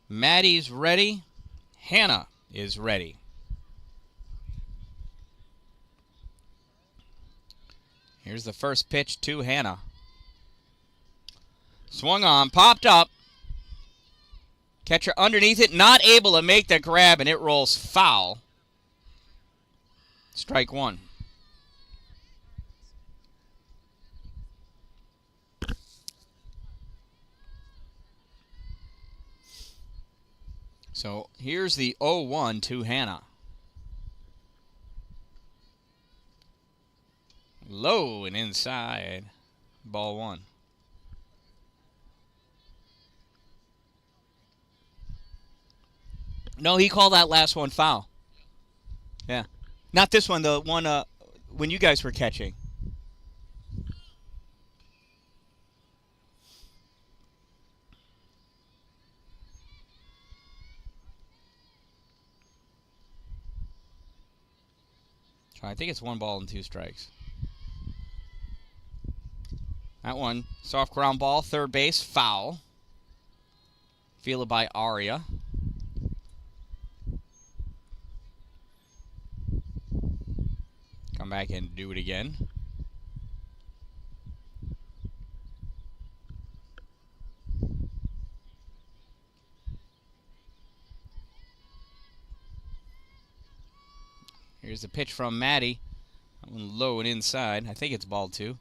Speaker 1: Maddie's ready. Hannah is ready. Here's the first pitch to Hannah. Swung on, popped up. Catcher underneath it, not able to make the grab, and it rolls foul. Strike one. So here's the 0-1 to Hannah. Low and inside. Ball one. No, he called that last one foul. Yeah. Not this one, the one when you guys were catching. I think it's 1 ball and 2 strikes. That one, soft ground ball, third base, foul. Fielded by Aria. Come back and do it again. Here's the pitch from Maddie. That one low and inside. I think it's ball 2.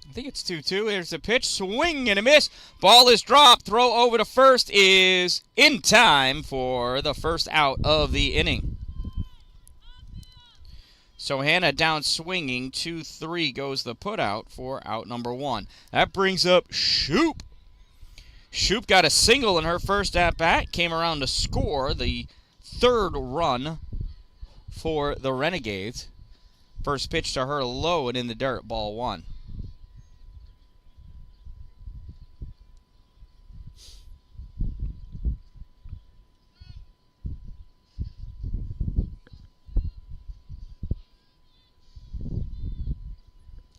Speaker 1: I think it's 2-2. Here's the pitch. Swing and a miss. Ball is dropped. Throw over to first is in time for the first out of the inning. So Hannah down swinging. 2-3 goes the putout for out number 1. That brings up Shoop. Shoop got a single in her first at-bat. Came around to score the 3rd run for the Renegades. First pitch to her low and in the dirt. Ball 1.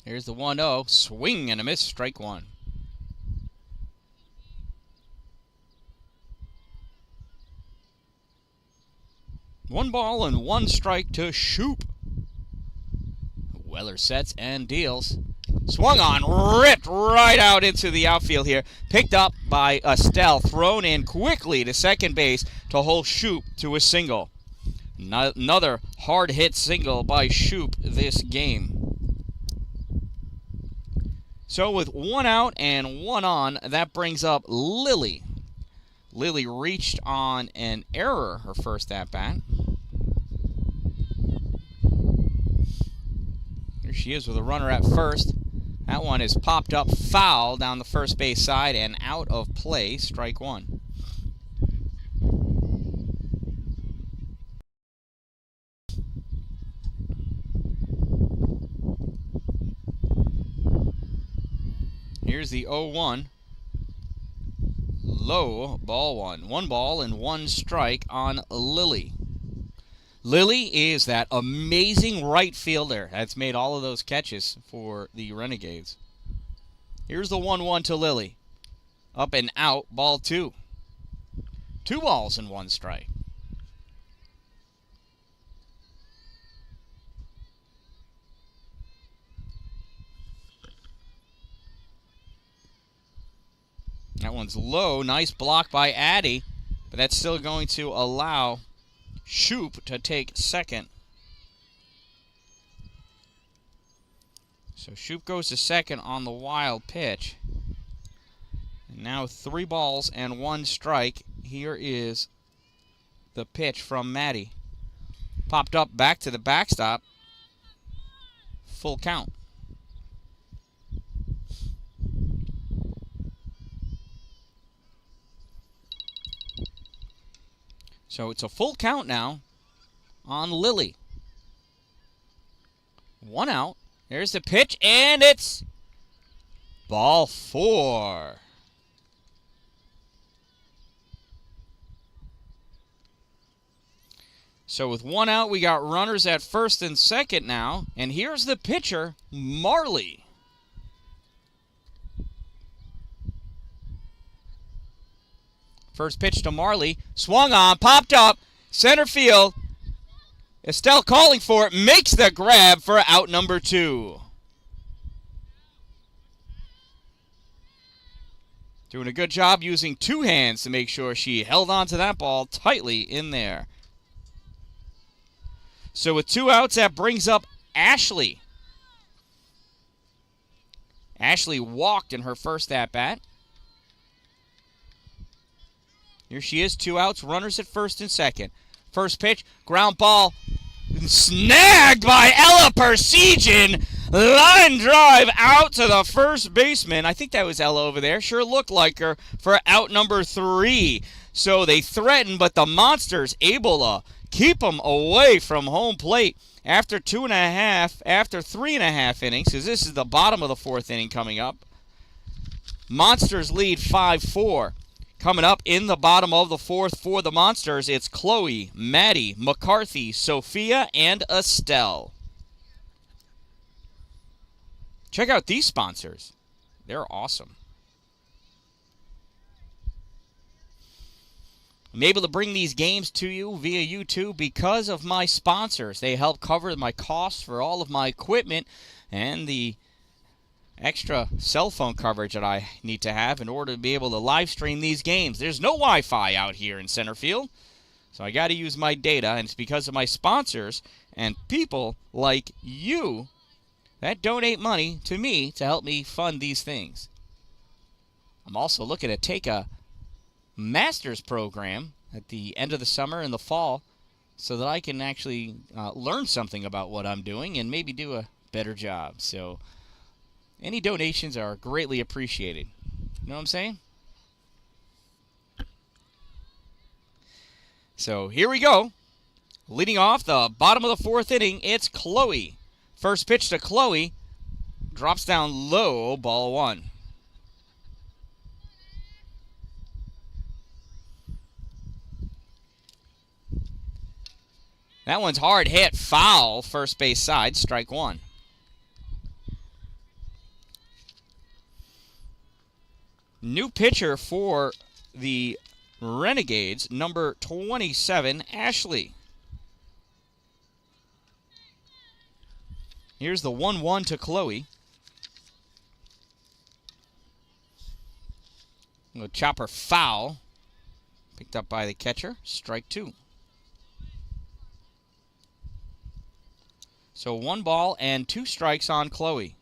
Speaker 1: Here's the 1-0. Swing and a miss. Strike 1. One ball and 1 strike to Shoop. Weller sets and deals. Swung on. Ripped right out into the outfield here. Picked up by Estelle. Thrown in quickly to second base to hold Shoop to a single. Another hard hit single by Shoop this game. So with 1 out and 1 on, that brings up Lily. Lily reached on an error her first at-bat. Here she is with a runner at first. That one is popped up foul down the first base side and out of play. Strike 1. Here's the 0-1. Low, ball 1. 1 ball and 1 strike on Lily. Lily is that amazing right fielder that's made all of those catches for the Renegades. Here's the 1-1 to Lily. Up and out, ball 2. 2 balls and 1 strike. That one's low. Nice block by Addie. But that's still going to allow Shoop to take second. So Shoop goes to second on the wild pitch. And now 3 balls and 1 strike. Here is the pitch from Maddie. Popped up back to the backstop. Full count. So it's a full count now on Lily. 1 out. There's the pitch, and it's ball 4. So with one out, we got runners at first and second now. And here's the pitcher, Marley. First pitch to Marley. Swung on, popped up, center field. Estelle calling for it, makes the grab for out number 2. Doing a good job using 2 hands to make sure she held on to that ball tightly in there. So with 2 outs, that brings up Ashley. Ashley walked in her first at-bat. Here she is, 2 outs, runners at first and second. First pitch, ground ball, snagged by Ella Persegin. Line drive out to the first baseman. I think that was Ella over there. Sure looked like her for out number 3. So they threatened, but the Monsters able to keep them away from home plate after 3.5 innings, because this is the bottom of the 4th inning coming up. Monsters lead 5-4. Coming up in the bottom of the 4th for the Monsters, it's Chloe, Maddie, McCarthy, Sophia, and Estelle. Check out these sponsors. They're awesome. I'm able to bring these games to you via YouTube because of my sponsors. They help cover my costs for all of my equipment and the extra cell phone coverage that I need to have in order to be able to live stream these games. There's no Wi-Fi out here in center field, so I got to use my data, and it's because of my sponsors and people like you that donate money to me to help me fund these things. I'm also looking to take a master's program at the end of the summer and the fall so that I can actually learn something about what I'm doing and maybe do a better job. So any donations are greatly appreciated. You know what I'm saying? So here we go. Leading off the bottom of the 4th inning, it's Chloe. First pitch to Chloe. Drops down low, ball 1. That one's hard hit, foul, first base side, strike 1. New pitcher for the Renegades, number 27, Ashley. Here's the 1-1 to Chloe. No chopper foul. Picked up by the catcher, strike 2. So 1 ball and 2 strikes on Chloe.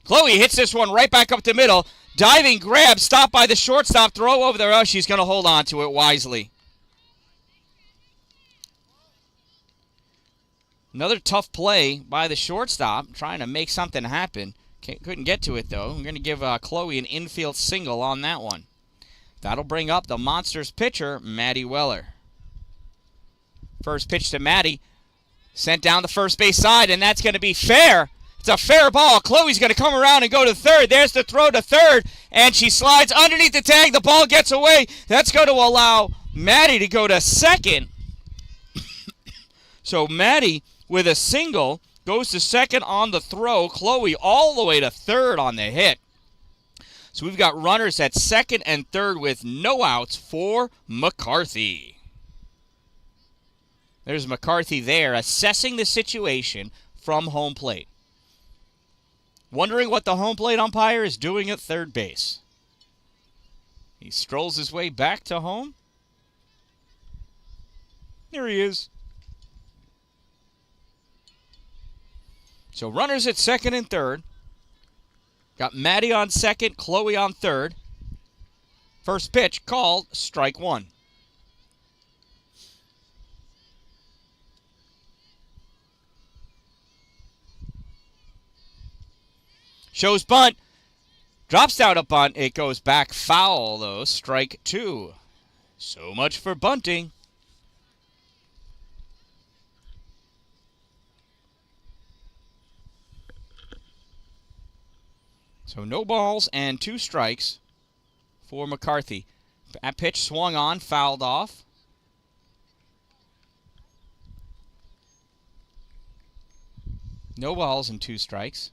Speaker 1: Chloe hits this one right back up the middle. Diving grab, stopped by the shortstop, throw over there. Oh, she's going to hold on to it wisely. Another tough play by the shortstop, trying to make something happen. Couldn't get to it, though. I'm going to give Chloe an infield single on that one. That'll bring up the Monsters pitcher, Maddie Weller. First pitch to Maddie. Sent down the first base side, and that's going to be fair. It's a fair ball. Chloe's going to come around and go to third. There's the throw to third, and she slides underneath the tag. The ball gets away. That's going to allow Maddie to go to second. So Maddie, with a single, goes to second on the throw. Chloe all the way to third on the hit. So we've got runners at second and third with no outs for McCarthy. There's McCarthy there assessing the situation from home plate. Wondering what the home plate umpire is doing at third base. He strolls his way back to home. There he is. So runners at second and third. Got Maddie on second, Chloe on third. First pitch called, strike 1. Shows bunt. Drops down a bunt. It goes back foul, though. Strike 2. So much for bunting. So no balls and 2 strikes for McCarthy. That pitch swung on, fouled off. No balls and 2 strikes.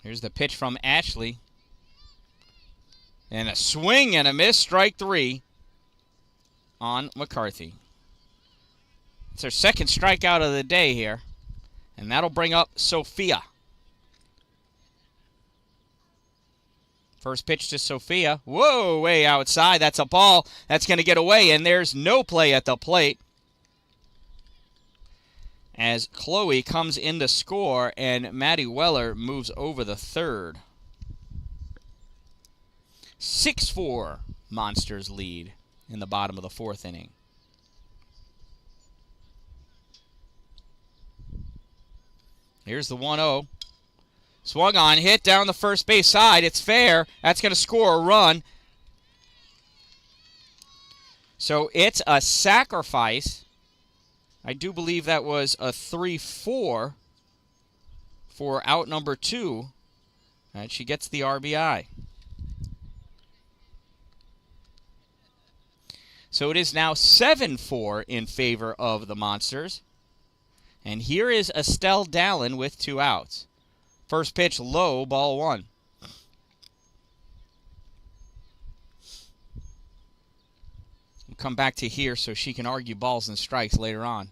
Speaker 1: Here's the pitch from Ashley. And a swing and a miss, strike 3 on McCarthy. It's her second strikeout of the day here. And that'll bring up Sophia. First pitch to Sophia. Whoa, way outside. That's a ball. That's going to get away, and there's no play at the plate. As Chloe comes in to score, and Maddie Weller moves over the third. 6-4 Monsters lead in the bottom of the 4th inning. Here's the 1-0. Swung on, hit down the first base side. It's fair. That's going to score a run. So it's a sacrifice. I do believe that was a 3-4 for out number 2. And she gets the RBI. So it is now 7-4 in favor of the Monsters. And here is Estelle Dallin with 2 outs. First pitch low, ball 1. We'll come back to here so she can argue balls and strikes later on.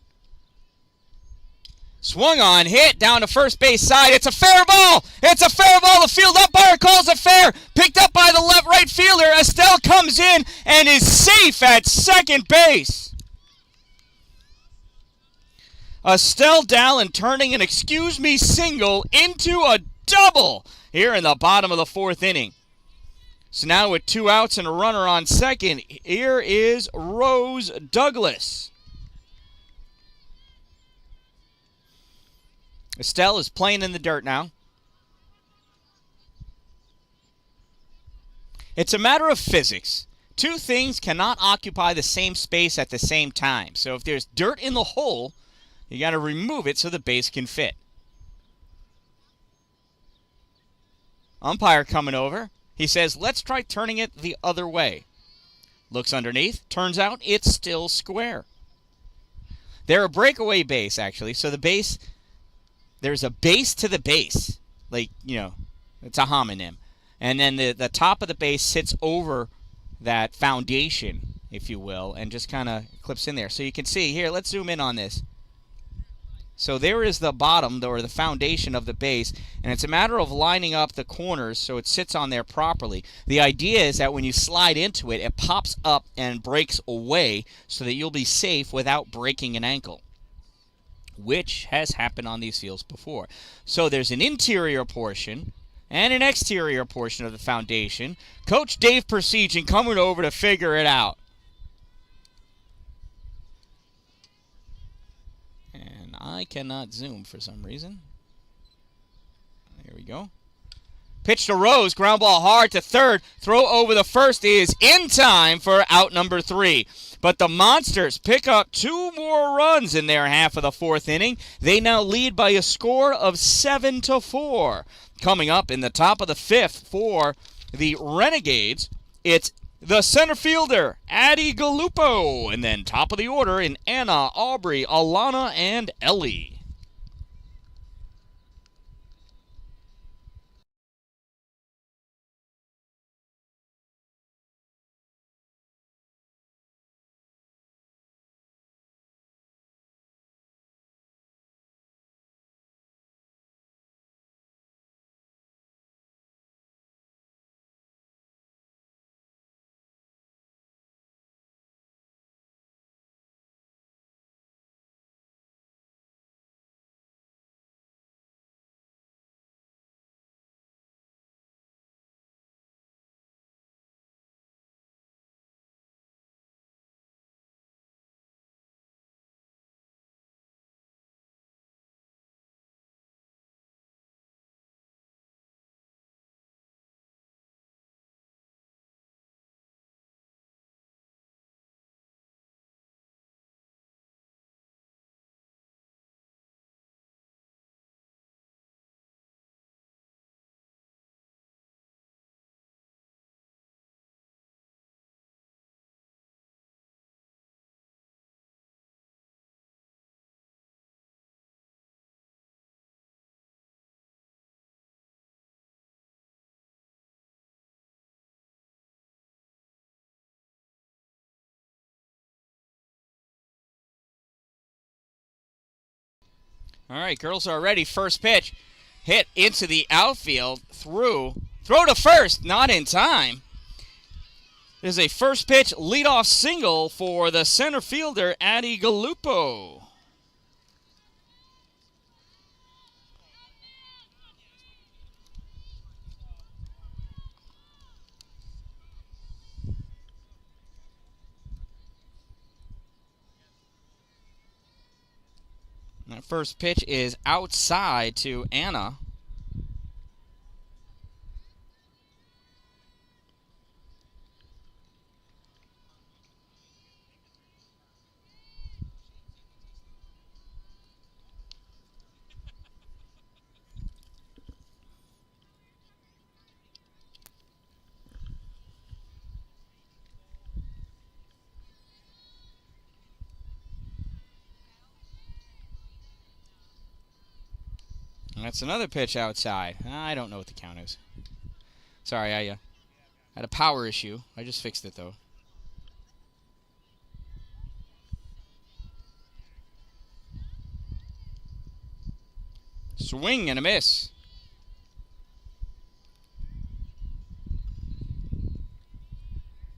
Speaker 1: Swung on, hit down to first base side. It's a fair ball. It's a fair ball. The field umpire calls it fair. Picked up by the left right fielder. Estelle comes in and is safe at second base. Estelle Dallin turning an excuse me single into a double here in the bottom of the 4th inning. So now with 2 outs and a runner on second, here is Rose Douglas. Estelle is playing in the dirt now. It's a matter of physics. 2 things cannot occupy the same space at the same time. So if there's dirt in the hole, you got to remove it so the base can fit. Umpire coming over. He says, let's try turning it the other way. Looks underneath. Turns out it's still square. They're a breakaway base, actually. So the base, there's a base to the base. Like, you know, it's a homonym. And then the top of the base sits over that foundation, if you will, and just kind of clips in there. So you can see here, let's zoom in on this. So there is the bottom, or the foundation of the base, and it's a matter of lining up the corners so it sits on there properly. The idea is that when you slide into it, it pops up and breaks away so that you'll be safe without breaking an ankle, which has happened on these fields before. So there's an interior portion and an exterior portion of the foundation. Coach Dave Persegin coming over to figure it out. I cannot zoom for some reason. Here we go. Pitch to Rose. Ground ball hard to third. Throw over the first is in time for out number 3. But the Monsters pick up 2 more runs in their half of the 4th inning. They now lead by a score of 7-4. Coming up in the top of the 5th for the Renegades, it's the center fielder, Addie Galupo. And then top of the order in Anna, Aubrey, Alana, and Ellie. All right, girls are ready. First pitch. Hit into the outfield. Throw to first. Not in time. There's a first pitch leadoff single for the center fielder, Addie Gallupo. That first pitch is outside to Anna. That's another pitch outside. I don't know what the count is. Sorry, I had a power issue. I just fixed it, though. Swing and a miss.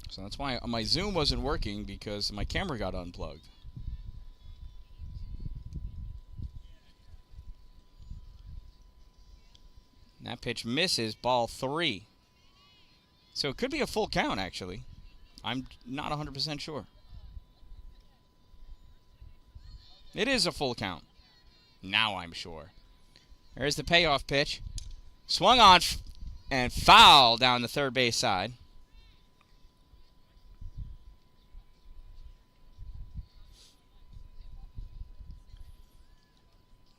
Speaker 1: So that's why my Zoom wasn't working, because my camera got unplugged. That pitch misses, ball 3. So it could be a full count, actually. I'm not 100% sure. It is a full count. Now I'm sure. There's the payoff pitch. Swung on and foul down the third base side.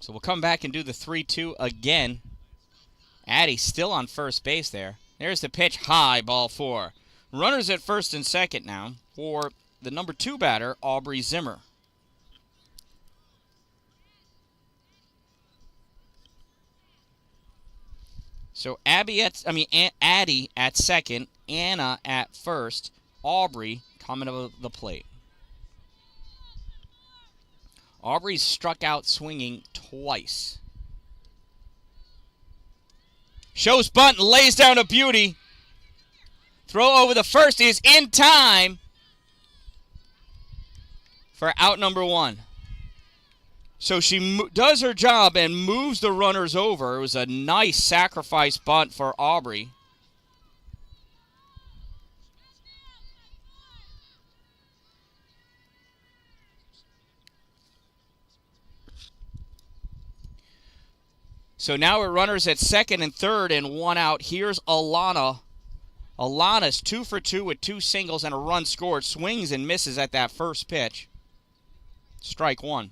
Speaker 1: So we'll come back and do the 3-2 again. Addie still on first base there. There's the pitch, high, ball 4. Runners at first and second now for the number 2 batter, Aubrey Zimmer. So Addie at second, Anna at first, Aubrey coming to the plate. Aubrey's struck out swinging twice. Shows bunt and lays down a beauty. Throw over the first is in time for out number 1. So she does her job and moves the runners over. It was a nice sacrifice bunt for Aubrey. So now we're runners at second and third and 1 out. Here's Alana. Alana's 2 for 2 with 2 singles and a run scored. Swings and misses at that first pitch. Strike 1.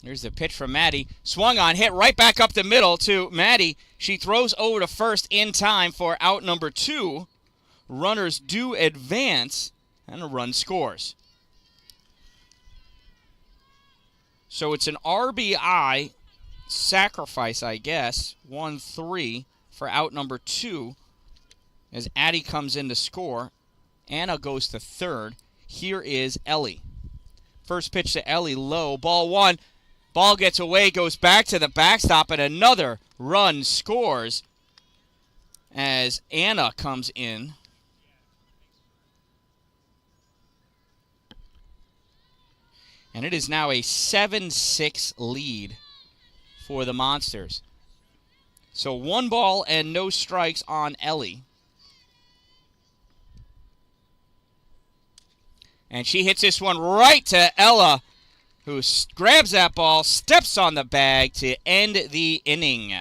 Speaker 1: Here's the pitch from Maddie. Swung on, hit right back up the middle to Maddie. She throws over to first in time for out number 2. Runners do advance, and a run scores. So it's an RBI sacrifice, I guess. 1-3 for out number 2 as Addie comes in to score. Anna goes to third. Here is Ellie. First pitch to Ellie, low, ball 1. Ball gets away, goes back to the backstop, and another run scores as Anna comes in. And it is now a 7-6 lead for the Monsters. So 1 ball and no strikes on Ellie. And she hits this one right to Ella, who grabs that ball, steps on the bag to end the inning.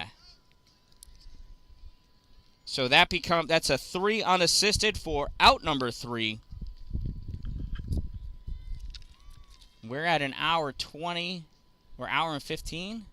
Speaker 1: So that's a 3 unassisted for out number 3. We're at an hour 20 or hour and 15.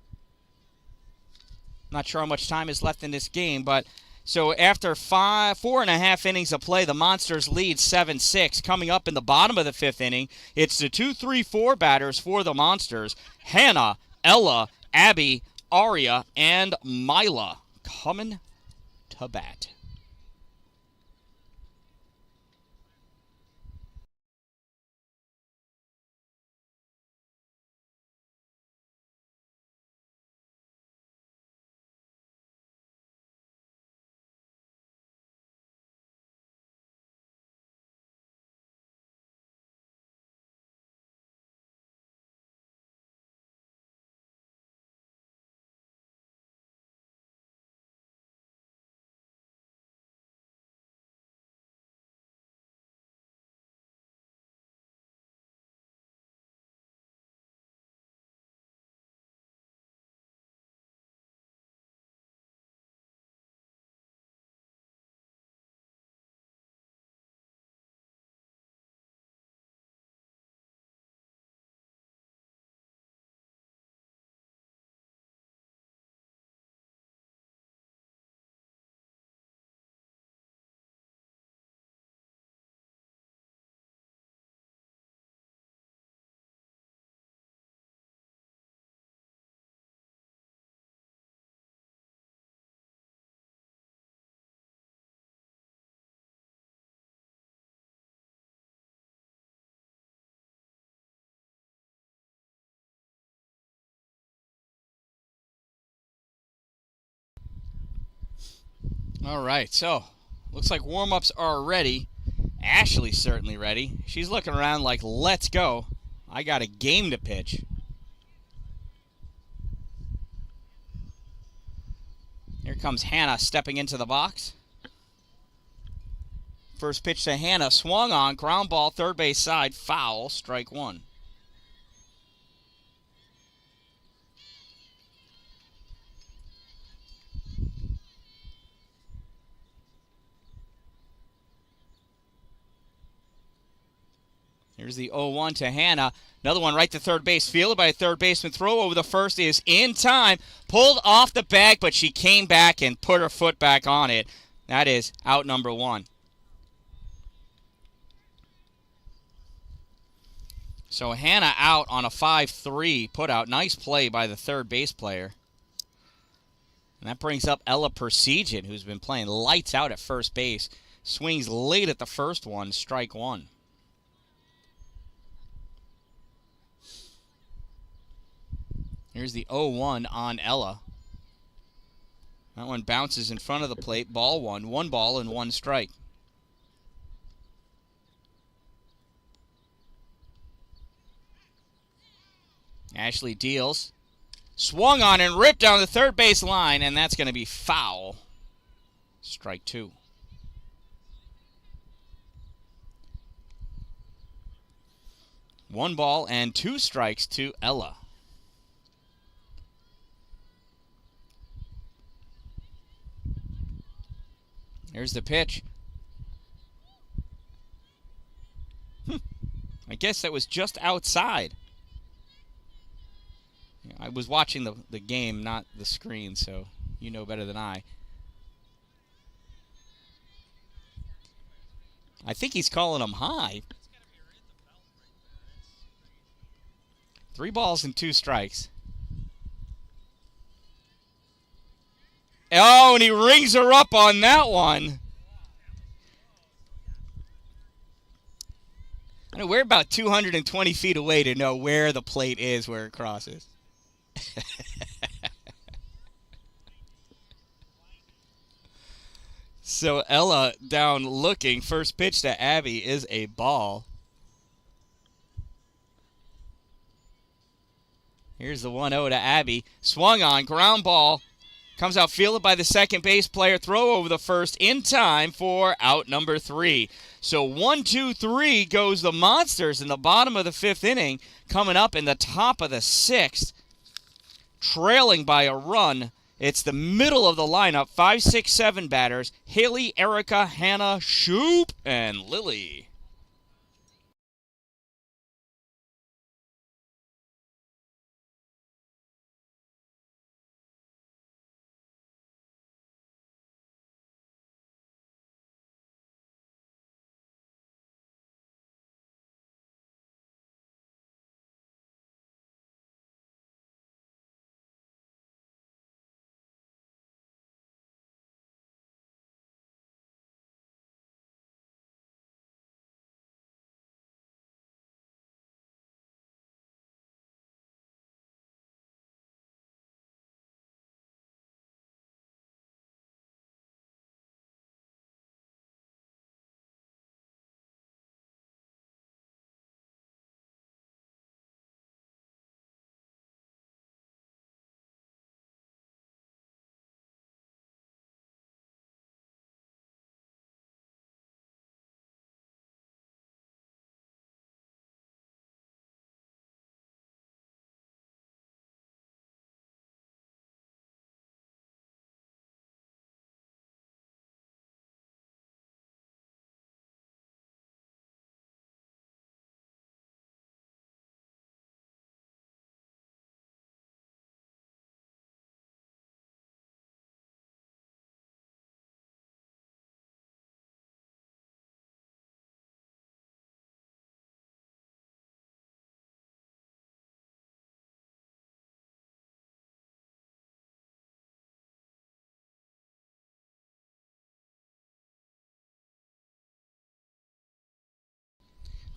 Speaker 1: Not sure how much time is left in this game, but so after 4.5 innings of play, the Monsters lead 7-6. Coming up in the bottom of the 5th inning, it's the 2-3-4 batters for the Monsters. Hannah, Ella, Abby, Aria, and Mila coming to bat. All right, so looks like warm-ups are ready. Ashley's certainly ready. She's looking around like, let's go. I got a game to pitch. Here comes Hannah stepping into the box. First pitch to Hannah, swung on, ground ball, third base side, foul, strike one. Here's the 0-1 to Hannah. Another one right to third base, fielded by a third baseman. Throw over the first is in time. Pulled off the bag, but she came back and put her foot back on it. That is out number one. So Hannah out on a 5-3 put out. Nice play by the third base player. And that brings up Ella Persijan, who's been playing lights out at first base. Swings late at the first one, strike one. Here's the 0-1 on Ella. That one bounces in front of the plate. Ball one. 1 ball and 1 strike. Ashley deals. Swung on and ripped down the third base line, and that's going to be foul. Strike two. One ball and 2 strikes to Ella. Here's the pitch. I guess that was just outside. I was watching the game, not the screen, so you know better than I. I think he's calling him high. 3 balls and 2 strikes. Oh, and he rings her up on that one. I know we're about 220 feet away to know where the plate is, where it crosses. So Ella down looking. First pitch to Abby is a ball. Here's the 1-0 to Abby. Swung on, ground ball. Comes out fielded by the second base player. Throw over the first in time for out number 3. So 1, 2, 3 goes the Monsters in the bottom of the 5th inning. Coming up in the top of the 6th. Trailing by a run. It's the middle of the lineup. 5, 6, 7 batters. Haley, Erica, Hannah, Shoop, and Lily.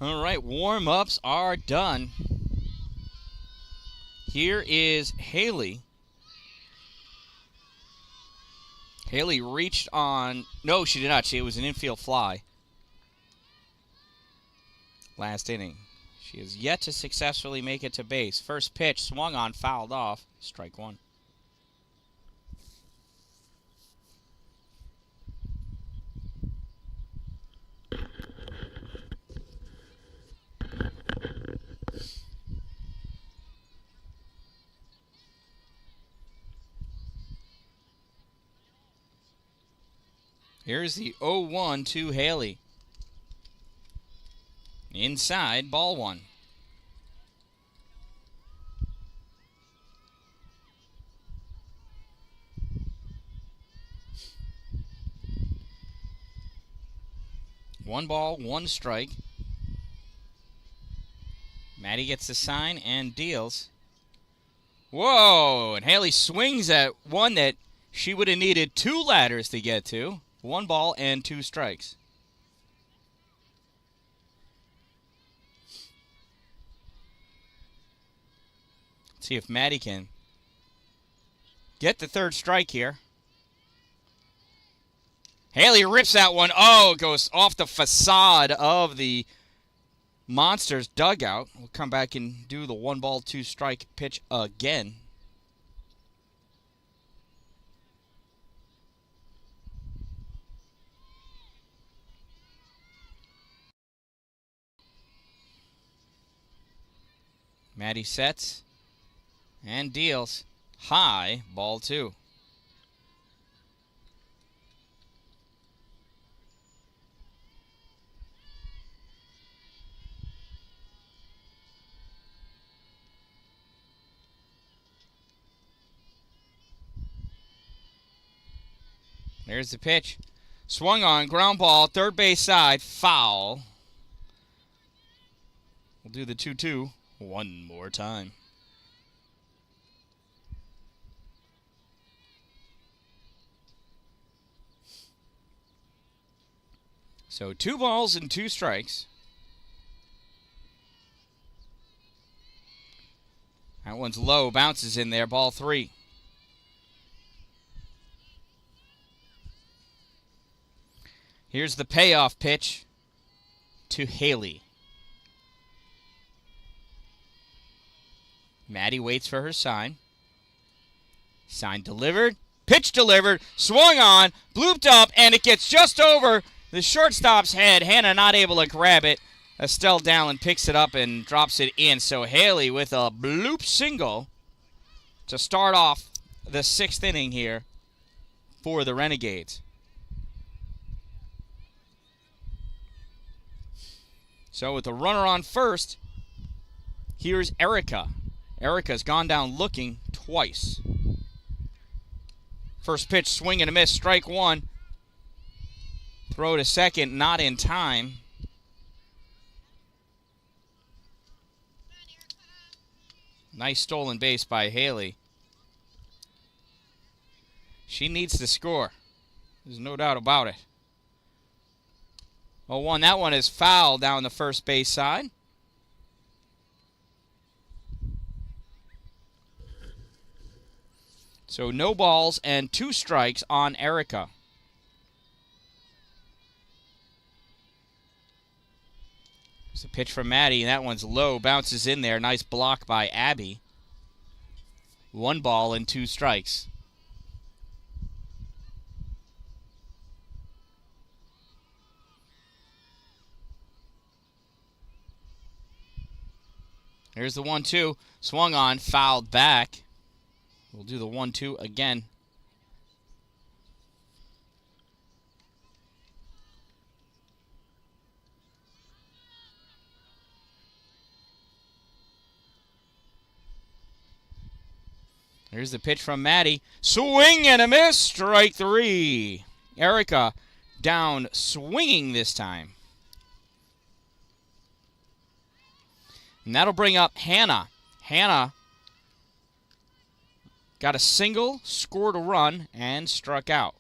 Speaker 1: All right, warm-ups are done. Here is Haley. Haley reached on. No, she did not. It was an infield fly. Last inning. She has yet to successfully make it to base. First pitch swung on, fouled off. Strike one. Here's the 0-1 to Haley. Inside, ball one. One ball, one strike. Maddie gets the sign and deals. Whoa! And Haley swings at one that she would have needed 2 ladders to get to. 1 ball and 2 strikes. Let's see if Maddie can get the 3rd strike here. Haley rips that one. Oh, it goes off the facade of the Monsters dugout. We'll come back and do the 1 ball, 2 strike pitch again. Maddie sets and deals. High, ball 2. There's the pitch. Swung on, ground ball, 3rd base side, foul. We'll do the 2-2 one more time. So 2 balls and 2 strikes. That one's low, bounces in there, ball 3. Here's the payoff pitch to Haley. Maddie waits for her sign. Sign delivered. Pitch delivered. Swung on. Blooped up. And it gets just over the shortstop's head. Hannah not able to grab it. Dan-Dalin picks it up and drops it in. So Haley with a bloop single to start off the 6th inning here for the Renegades. So with the runner on first, here's Erica. Erica's gone down looking twice. First pitch, swing and a miss, strike 1. Throw to second, not in time. Nice stolen base by Haley. She needs to score. There's no doubt about it. 0-1, that one is foul down the first base side. So no balls and 2 strikes on Erica. It's a pitch from Maddie, and that one's low. Bounces in there. Nice block by Abby. 1 ball and 2 strikes. Here's the 1-2. Swung on, fouled back. We'll do the 1-2 again. Here's the pitch from Maddie. Swing and a miss. Strike 3. Erica down swinging this time. And that'll bring up Hannah. Hannah got a single, scored a run, and struck out.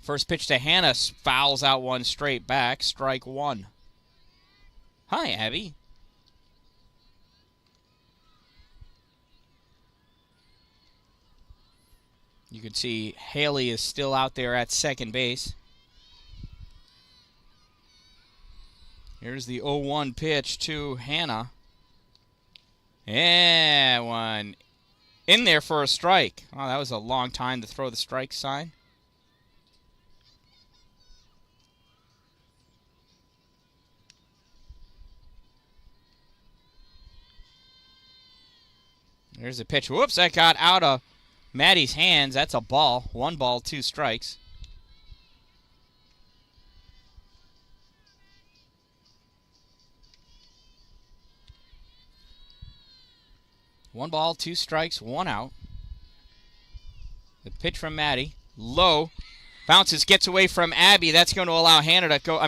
Speaker 1: First pitch to Hannah fouls out one straight back. Strike 1. Hi, Abby. You can see Haley is still out there at second base. Here's the 0-1 pitch to Hannah. And one in there for a strike. Oh, that was a long time to throw the strike sign. There's a pitch. Whoops, that got out of Maddie's hands. That's a ball. 1 ball, 2 strikes. One ball, 2 strikes, 1 out. The pitch from Maddie. Low. Bounces, gets away from Abby. That's going to allow Hannah to go.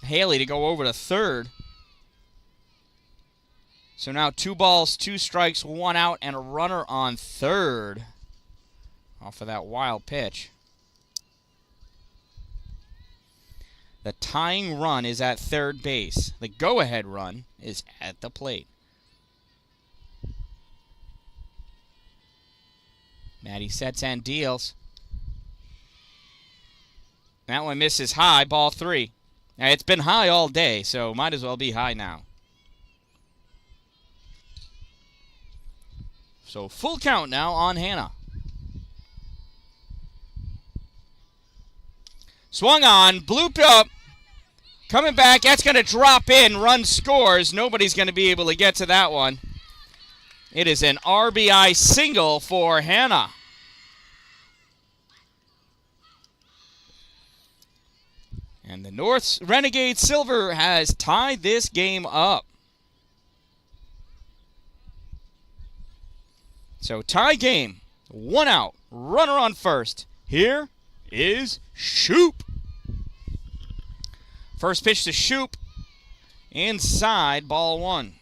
Speaker 1: Haley to go over to third. So now 2 balls, 2 strikes, 1 out, and a runner on third. Off of that wild pitch. The tying run is at third base. The go-ahead run is at the plate. Maddie sets and deals. That one misses high, ball 3. Now, it's been high all day, so might as well be high now. So full count now on Hannah. Swung on, blooped up. Coming back, that's going to drop in. Run scores. Nobody's going to be able to get to that one. It is an RBI single for Hannah. And the North's Renegade Silver has tied this game up. So tie game, 1 out, runner on first. Here is Shoop. First pitch to Shoop, inside, ball 1.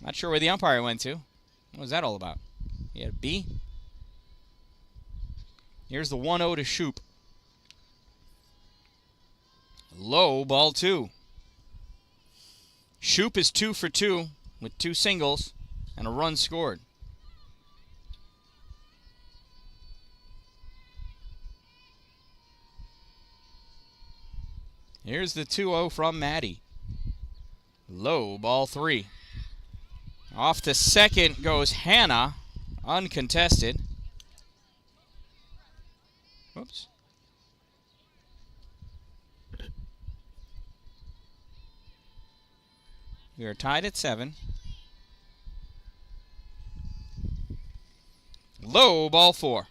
Speaker 1: Not sure where the umpire went to. What was that all about? He had a B. Here's the 1-0 to Shoop. Low, ball 2. Shoop is 2 for 2 with 2 singles and a run scored. Here's the 2-0 from Maddie. Low, ball 3. Off to second goes Hannah, uncontested. Whoops. We are tied at 7. Low, ball 4.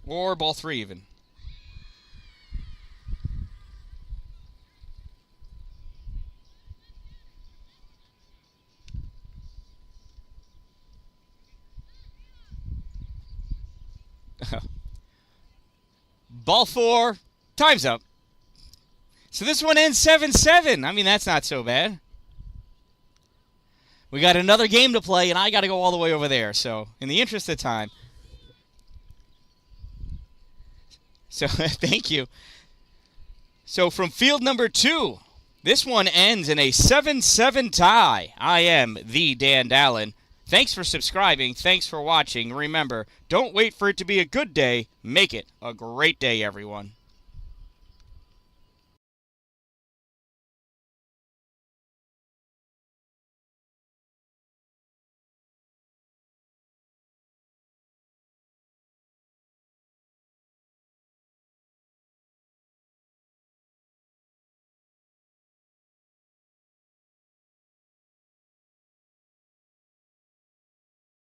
Speaker 1: Or ball 3 even. Ball 4, time's up. So this one ends 7-7. I mean, that's not so bad. We got another game to play, and I got to go all the way over there. So, in the interest of time. So, thank you. So, from field number 2, this one ends in a 7-7 tie. I am the Dan-Dalin. Thanks for subscribing. Thanks for watching. Remember, don't wait for it to be a good day. Make it a great day, everyone.